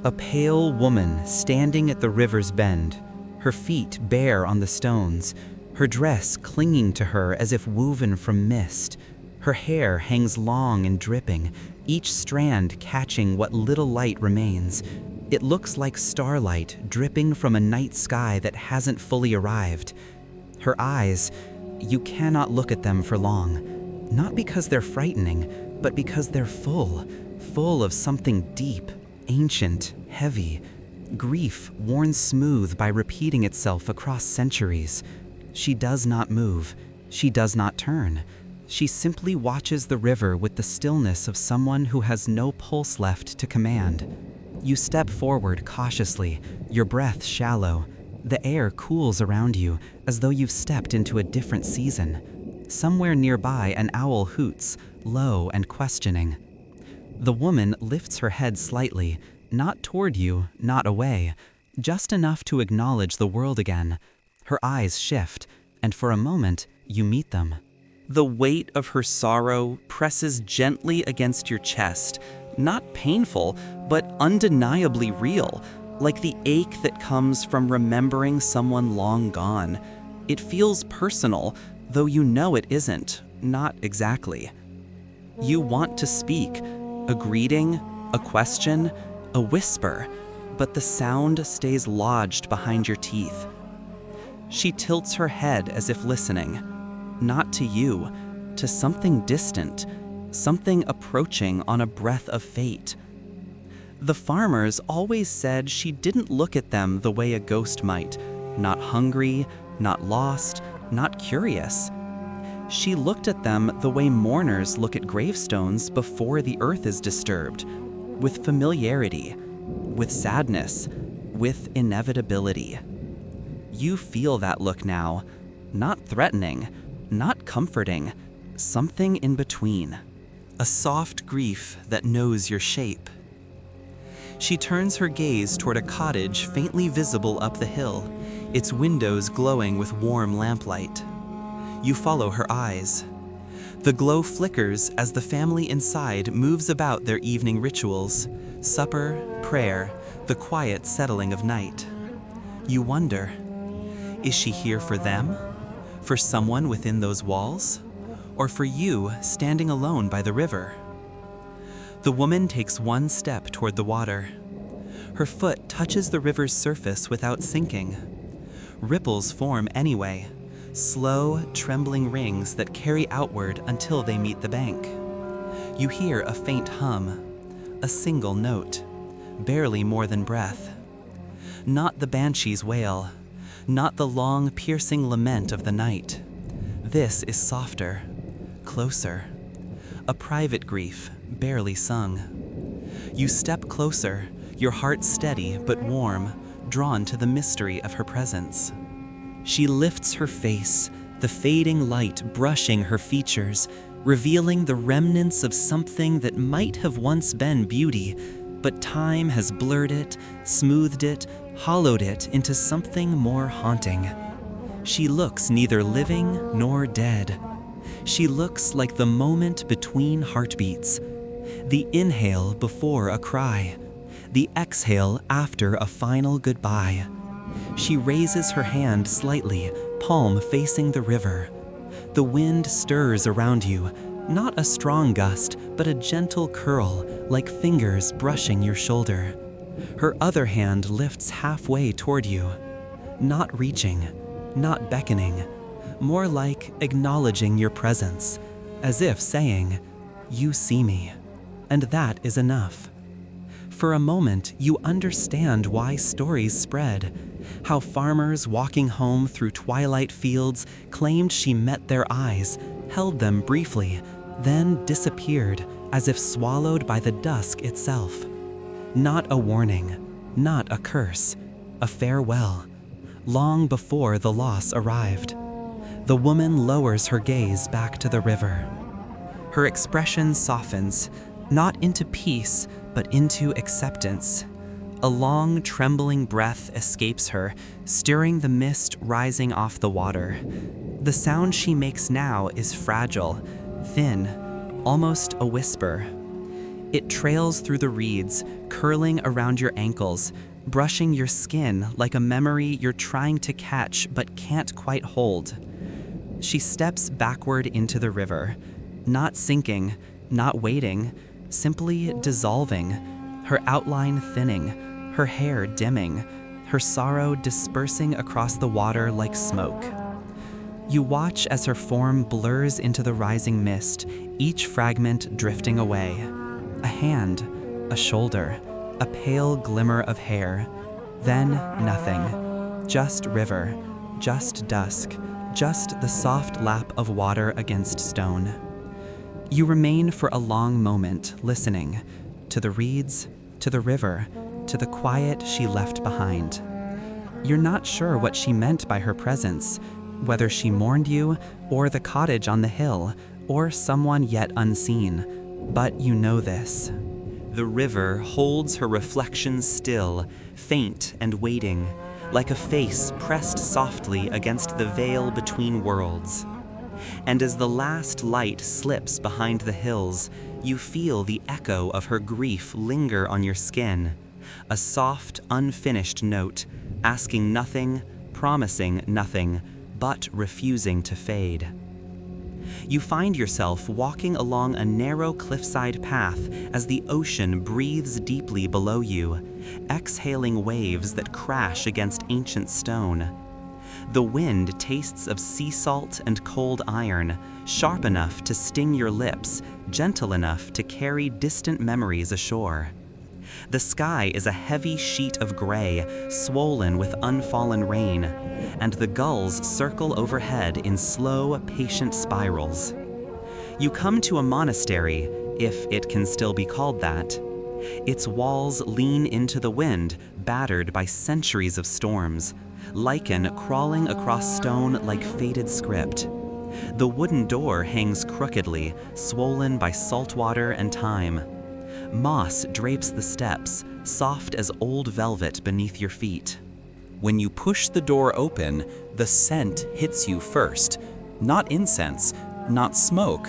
A pale woman standing at the river's bend, her feet bare on the stones, her dress clinging to her as if woven from mist. Her hair hangs long and dripping, each strand catching what little light remains. It looks like starlight dripping from a night sky that hasn't fully arrived. Her eyes, you cannot look at them for long, not because they're frightening, but because they're full of something deep, ancient, heavy, grief worn smooth by repeating itself across centuries. She does not move. She does not turn. She simply watches the river with the stillness of someone who has no pulse left to command. You step forward cautiously, your breath shallow. The air cools around you as though you've stepped into a different season. Somewhere nearby, an owl hoots, low and questioning. The woman lifts her head slightly, not toward you, not away, just enough to acknowledge the world again. Her eyes shift, and for a moment, you meet them. The weight of her sorrow presses gently against your chest, not painful, but undeniably real, like the ache that comes from remembering someone long gone. It feels personal, though you know it isn't, not exactly. You want to speak, a greeting, a question, a whisper, but the sound stays lodged behind your teeth. She tilts her head as if listening, not to you, to something distant, something approaching on a breath of fate. The farmers always said she didn't look at them the way a ghost might, not hungry, not lost, not curious. She looked at them the way mourners look at gravestones before the earth is disturbed, with familiarity, with sadness, with inevitability. You feel that look now, not threatening, not comforting, something in between. A soft grief that knows your shape. She turns her gaze toward a cottage faintly visible up the hill, its windows glowing with warm lamplight. You follow her eyes. The glow flickers as the family inside moves about their evening rituals, supper, prayer, the quiet settling of night. You wonder, is she here for them? For someone within those walls? Or for you standing alone by the river? The woman takes one step toward the water. Her foot touches the river's surface without sinking. Ripples form anyway, slow, trembling rings that carry outward until they meet the bank. You hear a faint hum, a single note, barely more than breath. Not the banshee's wail, not the long, piercing lament of the night. This is softer, closer, a private grief, barely sung. You step closer, your heart steady but warm, drawn to the mystery of her presence. She lifts her face, the fading light brushing her features, revealing the remnants of something that might have once been beauty, but time has blurred it, smoothed it, hollowed it into something more haunting. She looks neither living nor dead. She looks like the moment between heartbeats, the inhale before a cry, the exhale after a final goodbye. She raises her hand slightly, palm facing the river. The wind stirs around you, not a strong gust, but a gentle curl, like fingers brushing your shoulder. Her other hand lifts halfway toward you, not reaching, not beckoning, more like acknowledging your presence, as if saying, "You see me," and that is enough. For a moment, you understand why stories spread, how farmers walking home through twilight fields claimed she met their eyes, held them briefly, then disappeared as if swallowed by the dusk itself. Not a warning, not a curse, a farewell, long before the loss arrived. The woman lowers her gaze back to the river. Her expression softens, not into peace, but into acceptance. A long, trembling breath escapes her, stirring the mist rising off the water. The sound she makes now is fragile, thin, almost a whisper. It trails through the reeds, curling around your ankles, brushing your skin like a memory you're trying to catch but can't quite hold. She steps backward into the river, not sinking, not waiting, simply dissolving, her outline thinning, her hair dimming, her sorrow dispersing across the water like smoke. You watch as her form blurs into the rising mist, each fragment drifting away. A hand, a shoulder, a pale glimmer of hair, then nothing. Just river, just dusk, just the soft lap of water against stone. You remain for a long moment, listening, to the reeds, to the river, to the quiet she left behind. You're not sure what she meant by her presence, whether she mourned you, or the cottage on the hill, or someone yet unseen, but you know this. The river holds her reflection still, faint and waiting, like a face pressed softly against the veil between worlds. And as the last light slips behind the hills, you feel the echo of her grief linger on your skin, a soft, unfinished note, asking nothing, promising nothing, but refusing to fade. You find yourself walking along a narrow cliffside path as the ocean breathes deeply below you, exhaling waves that crash against ancient stone. The wind tastes of sea salt and cold iron, sharp enough to sting your lips, gentle enough to carry distant memories ashore. The sky is a heavy sheet of gray, swollen with unfallen rain, and the gulls circle overhead in slow, patient spirals. You come to a monastery, if it can still be called that. Its walls lean into the wind, battered by centuries of storms, lichen crawling across stone like faded script. The wooden door hangs crookedly, swollen by salt water and time. Moss drapes the steps, soft as old velvet beneath your feet. When you push the door open, the scent hits you first. Not incense, not smoke,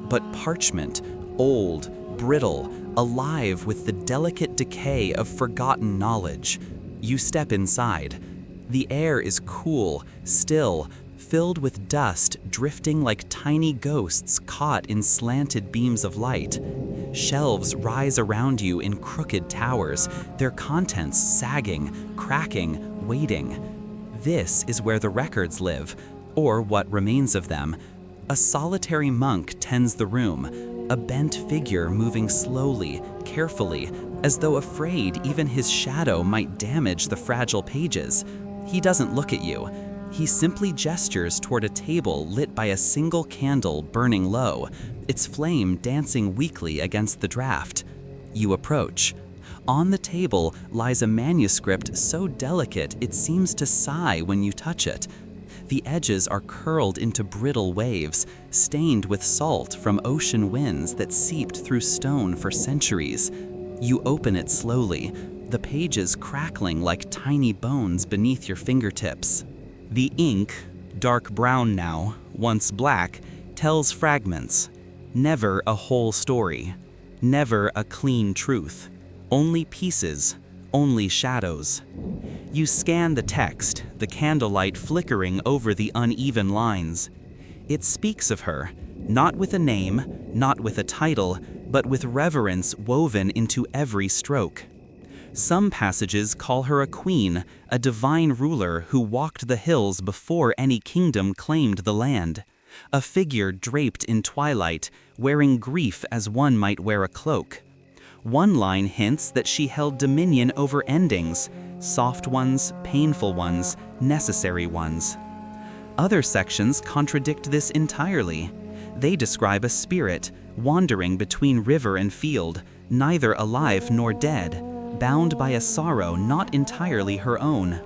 but parchment, old, brittle, alive with the delicate decay of forgotten knowledge. You step inside. The air is cool, still, filled with dust drifting like tiny ghosts caught in slanted beams of light. Shelves rise around you in crooked towers, their contents sagging, cracking, waiting. This is where the records live, or what remains of them. A solitary monk tends the room, a bent figure moving slowly, carefully, as though afraid even his shadow might damage the fragile pages. He doesn't look at you. He simply gestures toward a table lit by a single candle burning low, its flame dancing weakly against the draft. You approach. On the table lies a manuscript so delicate it seems to sigh when you touch it. The edges are curled into brittle waves, stained with salt from ocean winds that seeped through stone for centuries. You open it slowly, the pages crackling like tiny bones beneath your fingertips. The ink, dark brown now, once black, tells fragments. Never a whole story. Never a clean truth. Only pieces, only shadows. You scan the text, the candlelight flickering over the uneven lines. It speaks of her, not with a name, not with a title, but with reverence woven into every stroke. Some passages call her a queen, a divine ruler who walked the hills before any kingdom claimed the land. A figure draped in twilight, wearing grief as one might wear a cloak. One line hints that she held dominion over endings, soft ones, painful ones, necessary ones. Other sections contradict this entirely. They describe a spirit, wandering between river and field, neither alive nor dead, bound by a sorrow not entirely her own.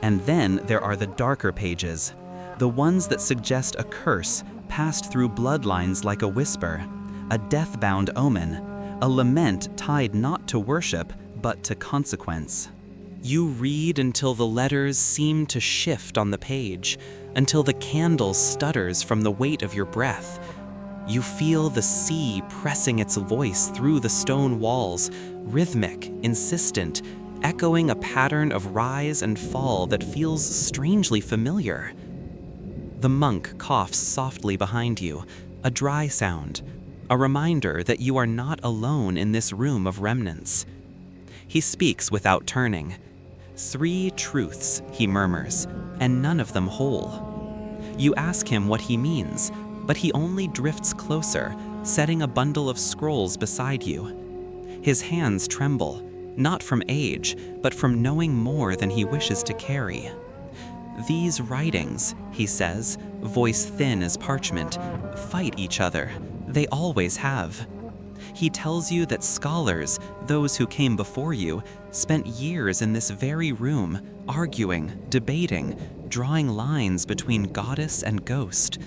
And then there are the darker pages, the ones that suggest a curse passed through bloodlines like a whisper, a death-bound omen, a lament tied not to worship, but to consequence. You read until the letters seem to shift on the page, until the candle stutters from the weight of your breath. You feel the sea pressing its voice through the stone walls, rhythmic, insistent, echoing a pattern of rise and fall that feels strangely familiar. The monk coughs softly behind you, a dry sound, a reminder that you are not alone in this room of remnants. He speaks without turning. 3 truths, he murmurs, and none of them whole. You ask him what he means, but he only drifts closer, setting a bundle of scrolls beside you. His hands tremble, not from age, but from knowing more than he wishes to carry. These writings, he says, voice thin as parchment, fight each other. They always have. He tells you that scholars, those who came before you, spent years in this very room, arguing, debating, drawing lines between goddess and ghost.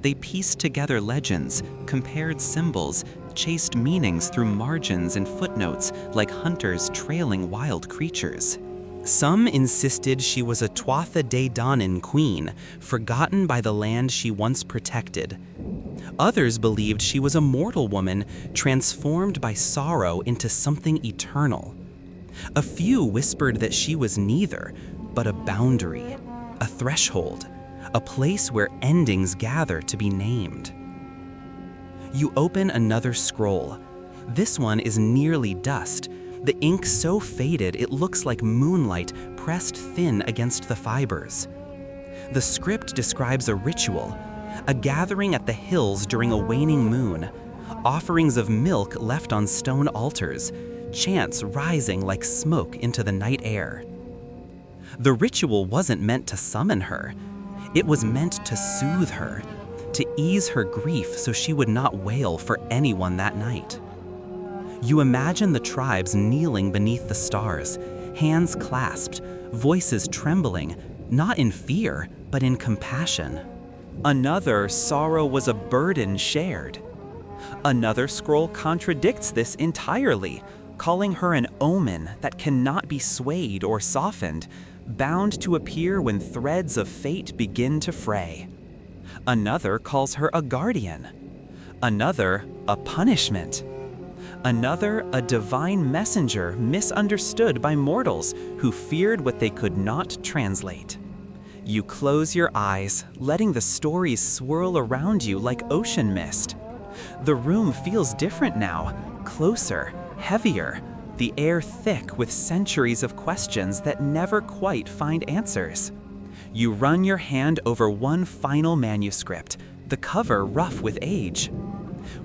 They pieced together legends, compared symbols, chased meanings through margins and footnotes like hunters trailing wild creatures. Some insisted she was a Tuatha De Danann queen, forgotten by the land she once protected. Others believed she was a mortal woman, transformed by sorrow into something eternal. A few whispered that she was neither, but a boundary, a threshold, a place where endings gather to be named. You open another scroll. This one is nearly dust, the ink so faded it looks like moonlight pressed thin against the fibers. The script describes a ritual, a gathering at the hills during a waning moon, offerings of milk left on stone altars, chants rising like smoke into the night air. The ritual wasn't meant to summon her. It was meant to soothe her, to ease her grief so she would not wail for anyone that night. You imagine the tribes kneeling beneath the stars, hands clasped, voices trembling, not in fear, but in compassion. Another sorrow was a burden shared. Another scroll contradicts this entirely, calling her an omen that cannot be swayed or softened, bound to appear when threads of fate begin to fray. Another calls her a guardian. Another, a punishment. Another, a divine messenger misunderstood by mortals who feared what they could not translate. You close your eyes, letting the stories swirl around you like ocean mist. The room feels different now, closer, heavier, the air thick with centuries of questions that never quite find answers. You run your hand over one final manuscript, the cover rough with age.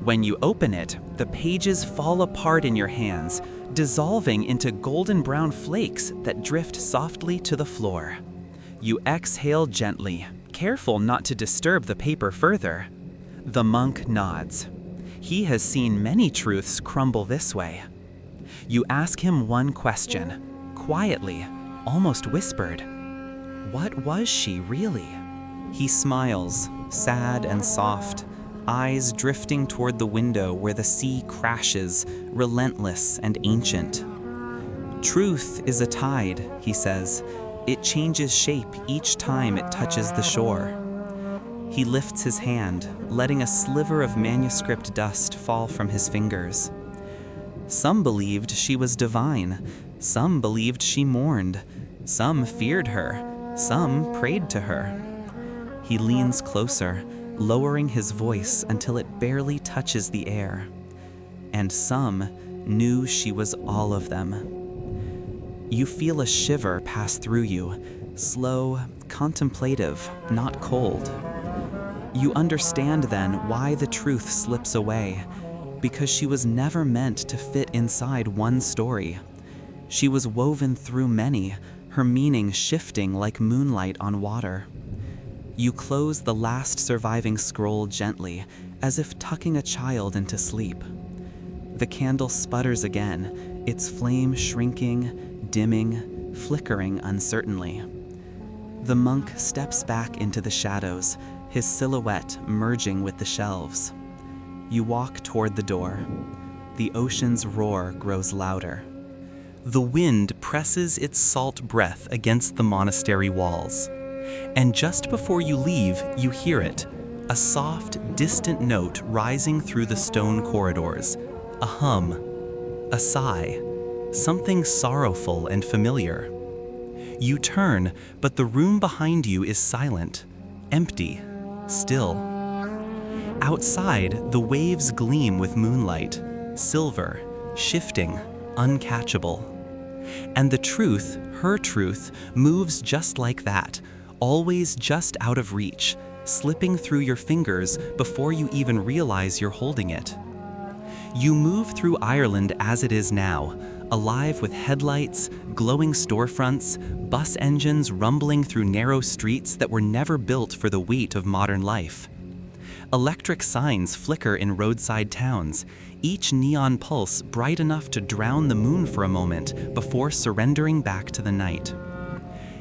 When you open it, the pages fall apart in your hands, dissolving into golden brown flakes that drift softly to the floor. You exhale gently, careful not to disturb the paper further. The monk nods. He has seen many truths crumble this way. You ask him one question, quietly, almost whispered. What was she really? He smiles, sad and soft, eyes drifting toward the window where the sea crashes, relentless and ancient. Truth is a tide, he says. It changes shape each time it touches the shore. He lifts his hand, letting a sliver of manuscript dust fall from his fingers. Some believed she was divine. Some believed she mourned. Some feared her. Some prayed to her. He leans closer, lowering his voice until it barely touches the air. And some knew she was all of them. You feel a shiver pass through you, slow, contemplative, not cold. You understand then why the truth slips away, because she was never meant to fit inside one story. She was woven through many, her meaning shifting like moonlight on water. You close the last surviving scroll gently, as if tucking a child into sleep. The candle sputters again, its flame shrinking, dimming, flickering uncertainly. The monk steps back into the shadows, his silhouette merging with the shelves. You walk toward the door. The ocean's roar grows louder. The wind presses its salt breath against the monastery walls. And just before you leave, you hear it, a soft, distant note rising through the stone corridors, a hum, a sigh, something sorrowful and familiar. You turn, but the room behind you is silent, empty, still. Outside, the waves gleam with moonlight, silver, shifting, uncatchable. And the truth, her truth, moves just like that, always just out of reach, slipping through your fingers before you even realize you're holding it. You move through Ireland as it is now, alive with headlights, glowing storefronts, bus engines rumbling through narrow streets that were never built for the weight of modern life. Electric signs flicker in roadside towns, each neon pulse bright enough to drown the moon for a moment before surrendering back to the night.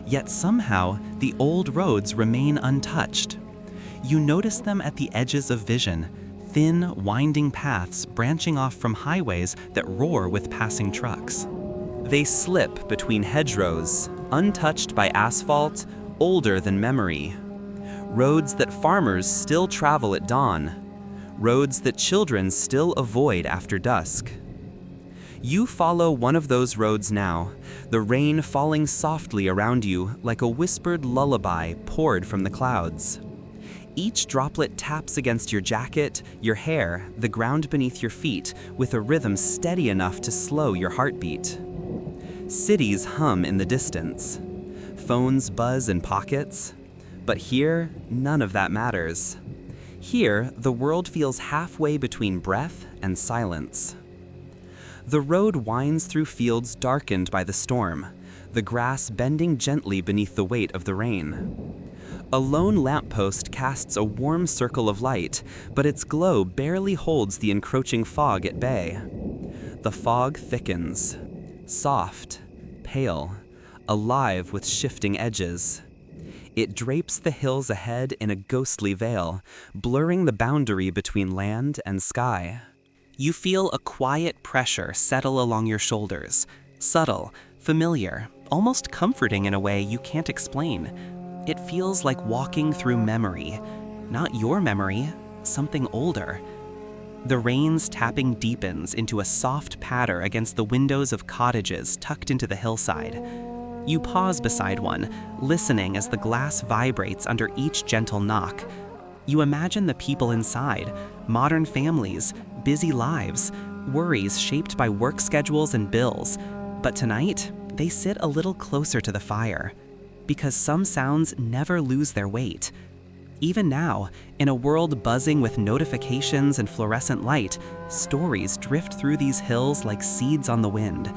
Yet somehow, the old roads remain untouched. You notice them at the edges of vision, thin, winding paths branching off from highways that roar with passing trucks. They slip between hedgerows, untouched by asphalt, older than memory. Roads that farmers still travel at dawn. Roads that children still avoid after dusk. You follow one of those roads now, the rain falling softly around you like a whispered lullaby poured from the clouds. Each droplet taps against your jacket, your hair, the ground beneath your feet, with a rhythm steady enough to slow your heartbeat. Cities hum in the distance. Phones buzz in pockets. But here, none of that matters. Here, the world feels halfway between breath and silence. The road winds through fields darkened by the storm, the grass bending gently beneath the weight of the rain. A lone lamppost casts a warm circle of light, but its glow barely holds the encroaching fog at bay. The fog thickens, soft, pale, alive with shifting edges. It drapes the hills ahead in a ghostly veil, blurring the boundary between land and sky. You feel a quiet pressure settle along your shoulders, subtle, familiar, almost comforting in a way you can't explain. It feels like walking through memory, not your memory, something older, The rain's tapping deepens into a soft patter against the windows of cottages tucked into the hillside. You pause beside one, listening as the glass vibrates under each gentle knock. You imagine the people inside, modern families, busy lives, worries shaped by work schedules and bills. But tonight, they sit a little closer to the fire, because some sounds never lose their weight. Even now, in a world buzzing with notifications and fluorescent light, stories drift through these hills like seeds on the wind.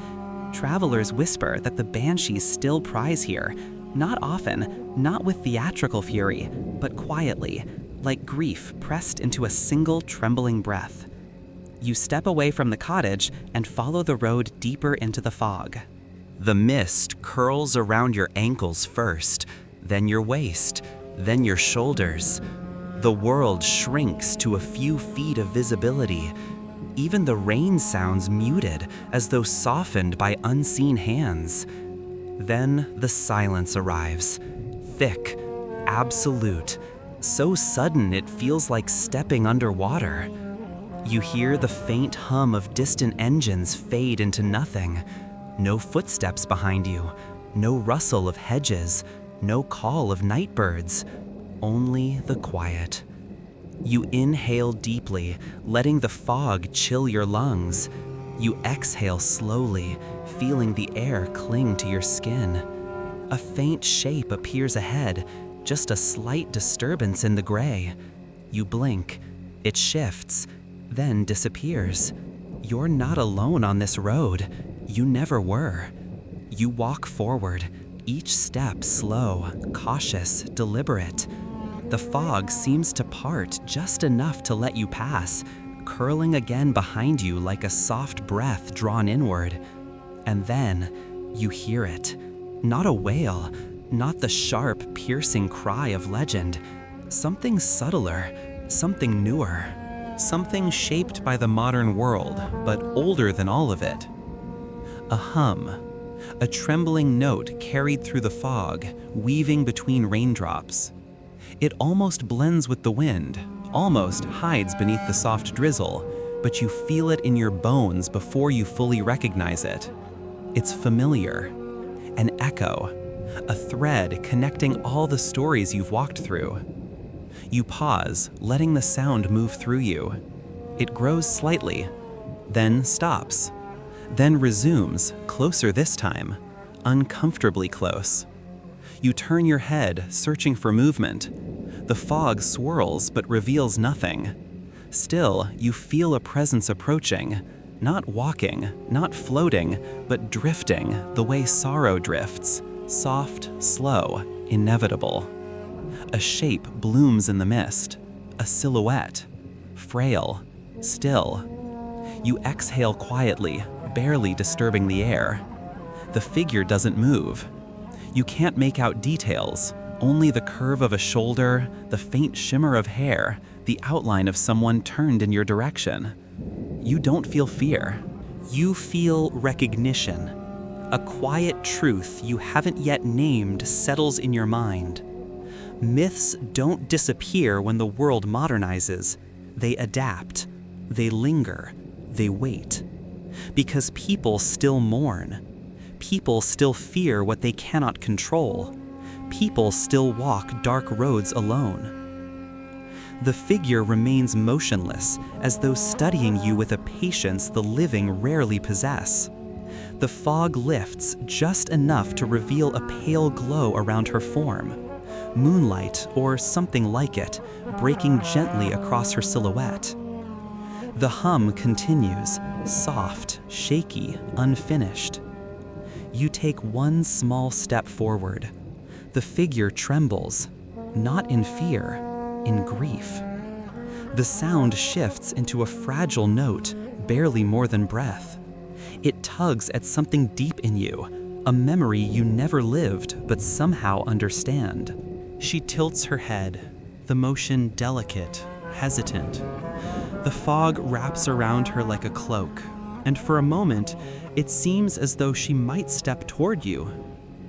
Travelers whisper that the Banshees still prize here, not often, not with theatrical fury, but quietly, like grief pressed into a single trembling breath. You step away from the cottage and follow the road deeper into the fog. The mist curls around your ankles first, then your waist, then your shoulders. The world shrinks to a few feet of visibility. Even the rain sounds muted, as though softened by unseen hands. Then the silence arrives, thick, absolute, so sudden it feels like stepping underwater. You hear the faint hum of distant engines fade into nothing. No footsteps behind you, no rustle of hedges, no call of night birds, only the quiet. You inhale deeply, letting the fog chill your lungs. You exhale slowly, feeling the air cling to your skin. A faint shape appears ahead, just a slight disturbance in the gray. You blink, it shifts, then disappears. You're not alone on this road. You never were. You walk forward, each step slow, cautious, deliberate. The fog seems to part just enough to let you pass, curling again behind you like a soft breath drawn inward. And then you hear it. Not a wail, not the sharp, piercing cry of legend. Something subtler, something newer. Something shaped by the modern world, but older than all of it. A hum, a trembling note carried through the fog, weaving between raindrops. It almost blends with the wind, almost hides beneath the soft drizzle, but you feel it in your bones before you fully recognize it. It's familiar, an echo, a thread connecting all the stories you've walked through. You pause, letting the sound move through you. It grows slightly, then stops, then resumes, closer this time, uncomfortably close. You turn your head, searching for movement. The fog swirls but reveals nothing. Still, you feel a presence approaching, not walking, not floating, but drifting the way sorrow drifts, soft, slow, inevitable. A shape blooms in the mist, a silhouette, frail, still. You exhale quietly, barely disturbing the air. The figure doesn't move. You can't make out details, only the curve of a shoulder, the faint shimmer of hair, the outline of someone turned in your direction. You don't feel fear. You feel recognition. A quiet truth you haven't yet named settles in your mind. Myths don't disappear when the world modernizes. They adapt. They linger. They wait. Because people still mourn. People still fear what they cannot control. People still walk dark roads alone. The figure remains motionless, as though studying you with a patience the living rarely possess. The fog lifts just enough to reveal a pale glow around her form. Moonlight, or something like it, breaking gently across her silhouette. The hum continues, soft, shaky, unfinished. You take one small step forward. The figure trembles, not in fear, in grief. The sound shifts into a fragile note, barely more than breath. It tugs at something deep in you, a memory you never lived but somehow understand. She tilts her head, the motion delicate, hesitant. The fog wraps around her like a cloak, and for a moment, it seems as though she might step toward you,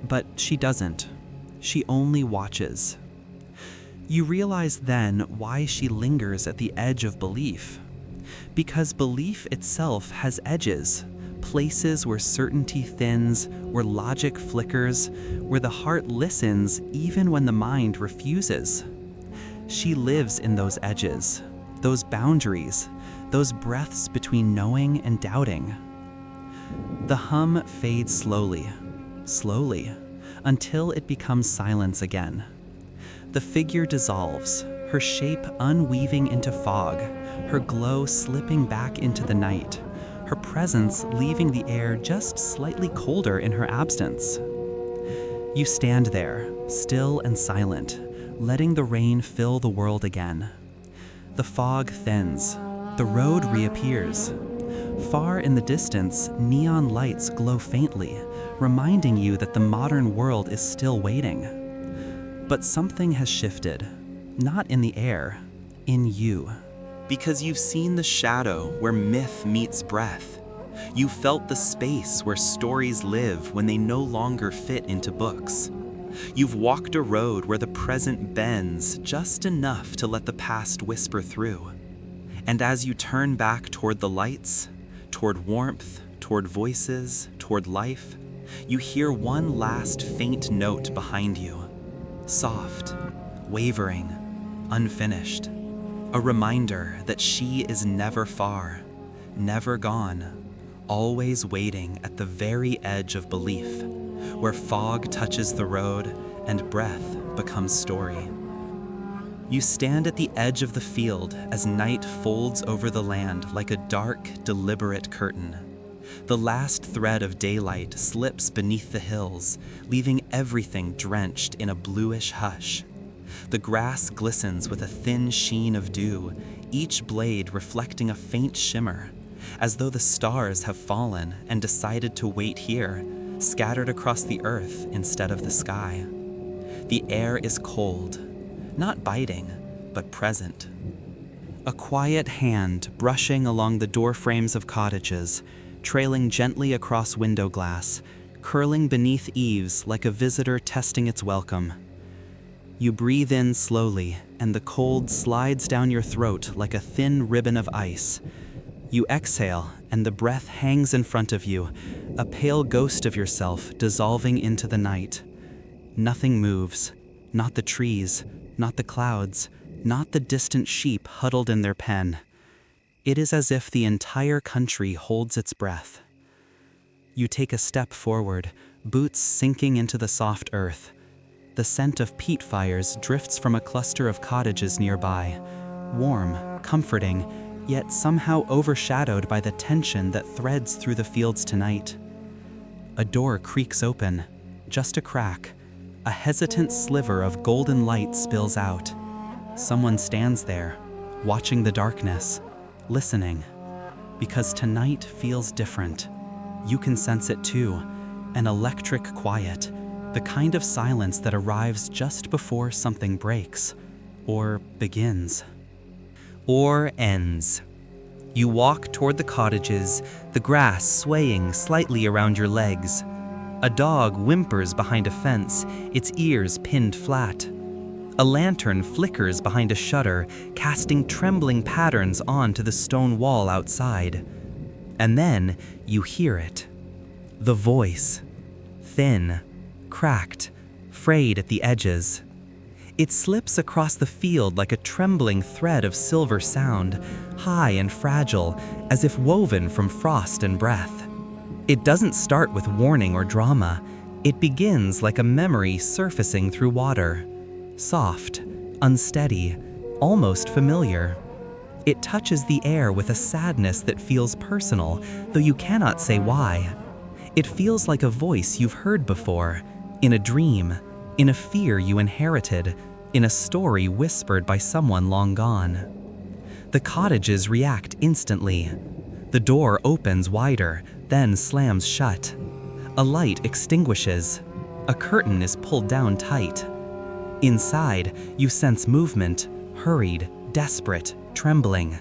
but she doesn't. She only watches. You realize then why she lingers at the edge of belief. Because belief itself has edges, places where certainty thins, where logic flickers, where the heart listens even when the mind refuses. She lives in those edges, those boundaries, those breaths between knowing and doubting. The hum fades slowly, slowly, until it becomes silence again. The figure dissolves, her shape unweaving into fog, her glow slipping back into the night, her presence leaving the air just slightly colder in her absence. You stand there, still and silent, letting the rain fill the world again. The fog thins, the road reappears. Far in the distance, neon lights glow faintly, reminding you that the modern world is still waiting. But something has shifted, not in the air, in you. Because you've seen the shadow where myth meets breath. You felt the space where stories live when they no longer fit into books. You've walked a road where the present bends just enough to let the past whisper through. And as you turn back toward the lights, toward warmth, toward voices, toward life, you hear one last faint note behind you. Soft, wavering, unfinished. A reminder that she is never far, never gone, always waiting at the very edge of belief, where fog touches the road and breath becomes story. You stand at the edge of the field as night folds over the land like a dark, deliberate curtain. The last thread of daylight slips beneath the hills, leaving everything drenched in a bluish hush. The grass glistens with a thin sheen of dew, each blade reflecting a faint shimmer, as though the stars have fallen and decided to wait here, scattered across the earth instead of the sky. The air is cold, not biting, but present. A quiet hand brushing along the doorframes of cottages, trailing gently across window glass, curling beneath eaves like a visitor testing its welcome. You breathe in slowly, and the cold slides down your throat like a thin ribbon of ice. You exhale, and the breath hangs in front of you, a pale ghost of yourself dissolving into the night. Nothing moves, not the trees, not the clouds, not the distant sheep huddled in their pen. It is as if the entire country holds its breath. You take a step forward, boots sinking into the soft earth. The scent of peat fires drifts from a cluster of cottages nearby, warm, comforting, yet somehow overshadowed by the tension that threads through the fields tonight. A door creaks open, just a crack. A hesitant sliver of golden light spills out. Someone stands there, watching the darkness, listening. Because tonight feels different. You can sense it too, an electric quiet, the kind of silence that arrives just before something breaks, or begins, or ends. You walk toward the cottages, the grass swaying slightly around your legs. A dog whimpers behind a fence, its ears pinned flat. A lantern flickers behind a shutter, casting trembling patterns onto the stone wall outside. And then you hear it. The voice. Thin, cracked, frayed at the edges. It slips across the field like a trembling thread of silver sound, high and fragile, as if woven from frost and breath. It doesn't start with warning or drama. It begins like a memory surfacing through water. Soft, unsteady, almost familiar. It touches the air with a sadness that feels personal, though you cannot say why. It feels like a voice you've heard before, in a dream, in a fear you inherited, in a story whispered by someone long gone. The cottages react instantly. The door opens wider, then slams shut. A light extinguishes. A curtain is pulled down tight. Inside, you sense movement, hurried, desperate, trembling.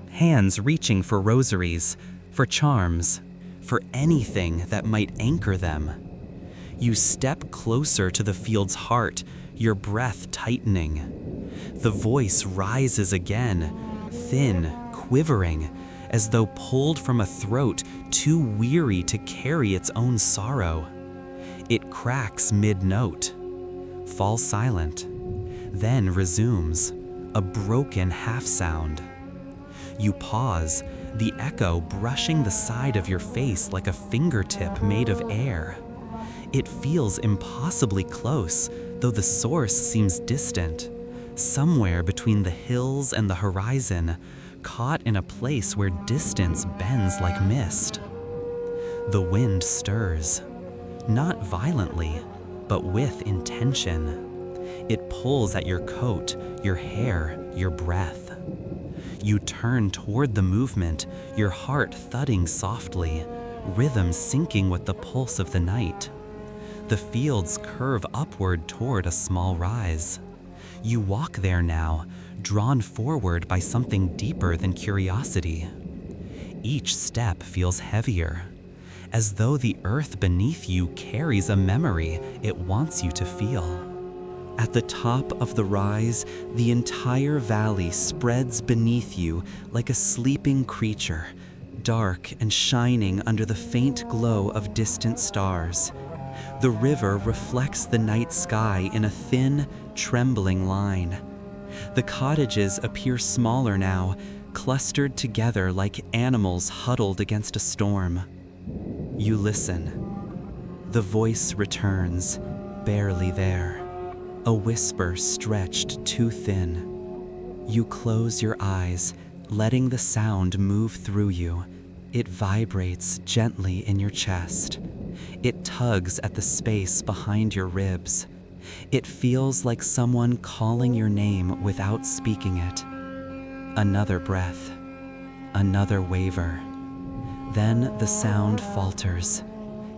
Hands reaching for rosaries, for charms, for anything that might anchor them. You step closer to the field's heart, your breath tightening. The voice rises again, thin, quivering, as though pulled from a throat too weary to carry its own sorrow. It cracks mid-note, falls silent, then resumes, a broken half-sound. You pause, the echo brushing the side of your face like a fingertip made of air. It feels impossibly close, though the source seems distant, somewhere between the hills and the horizon, caught in a place where distance bends like mist. The wind stirs, not violently, but with intention. It pulls at your coat, your hair, your breath. You turn toward the movement, your heart thudding softly, rhythm syncing with the pulse of the night. The fields curve upward toward a small rise. You walk there now, drawn forward by something deeper than curiosity. Each step feels heavier, as though the earth beneath you carries a memory it wants you to feel. At the top of the rise, the entire valley spreads beneath you like a sleeping creature, dark and shining under the faint glow of distant stars. The river reflects the night sky in a thin, trembling line. The cottages appear smaller now, clustered together like animals huddled against a storm. You listen. The voice returns, barely there. A whisper stretched too thin. You close your eyes, letting the sound move through you. It vibrates gently in your chest. It tugs at the space behind your ribs. It feels like someone calling your name without speaking it. Another breath, another waver. Then the sound falters,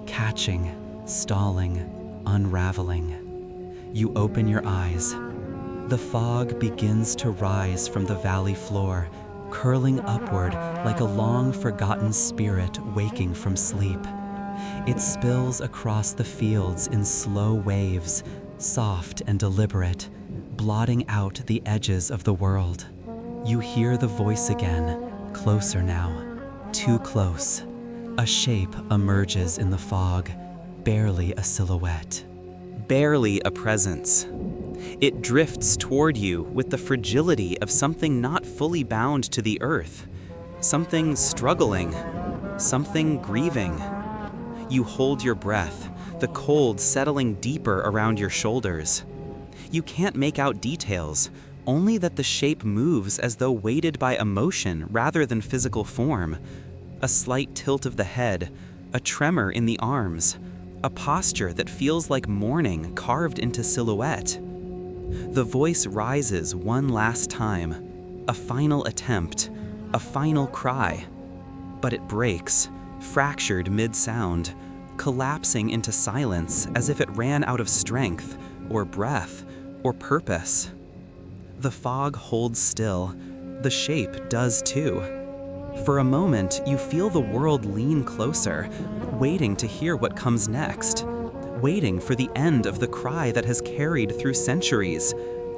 catching, stalling, unraveling. You open your eyes. The fog begins to rise from the valley floor, curling upward like a long-forgotten spirit waking from sleep. It spills across the fields in slow waves, soft and deliberate, blotting out the edges of the world. You hear the voice again, closer now, too close. A shape emerges in the fog, barely a silhouette. Barely a presence. It drifts toward you with the fragility of something not fully bound to the earth, something struggling, something grieving. You hold your breath, the cold settling deeper around your shoulders. You can't make out details, only that the shape moves as though weighted by emotion rather than physical form. A slight tilt of the head, a tremor in the arms, a posture that feels like mourning carved into silhouette. The voice rises one last time, a final attempt, a final cry. But it breaks, fractured mid-sound, collapsing into silence as if it ran out of strength, or breath, or purpose. The fog holds still. The shape does too. For a moment, you feel the world lean closer, waiting to hear what comes next, waiting for the end of the cry that has carried through centuries,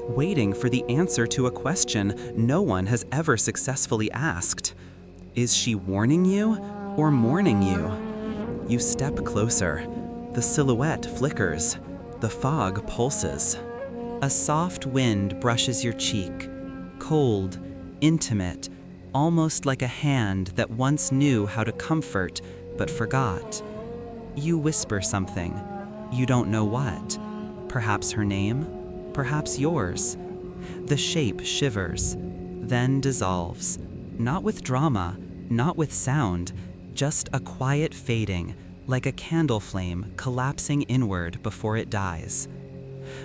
waiting for the answer to a question no one has ever successfully asked. Is she warning you or mourning you? You step closer. The silhouette flickers. The fog pulses. A soft wind brushes your cheek, cold, intimate, almost like a hand that once knew how to comfort but forgot. You whisper something. You don't know what. Perhaps her name, perhaps yours. The shape shivers, then dissolves. Not with drama, not with sound, just a quiet fading, like a candle flame collapsing inward before it dies.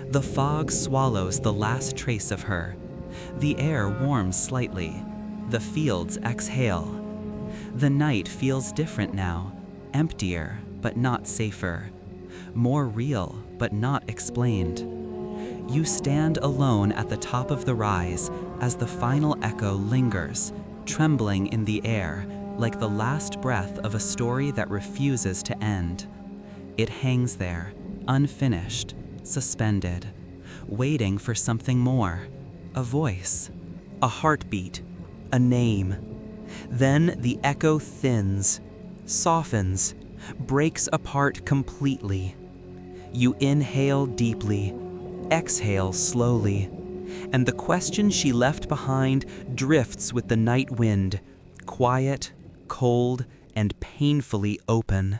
The fog swallows the last trace of her. The air warms slightly. The fields exhale. The night feels different now, emptier but not safer, more real but not explained. You stand alone at the top of the rise as the final echo lingers, trembling in the air like the last breath of a story that refuses to end. It hangs there, unfinished, suspended, waiting for something more, a voice, a heartbeat, a name, Then the echo thins, softens, breaks apart completely. You inhale deeply, exhale slowly, and the question she left behind drifts with the night wind, quiet, cold, and painfully open.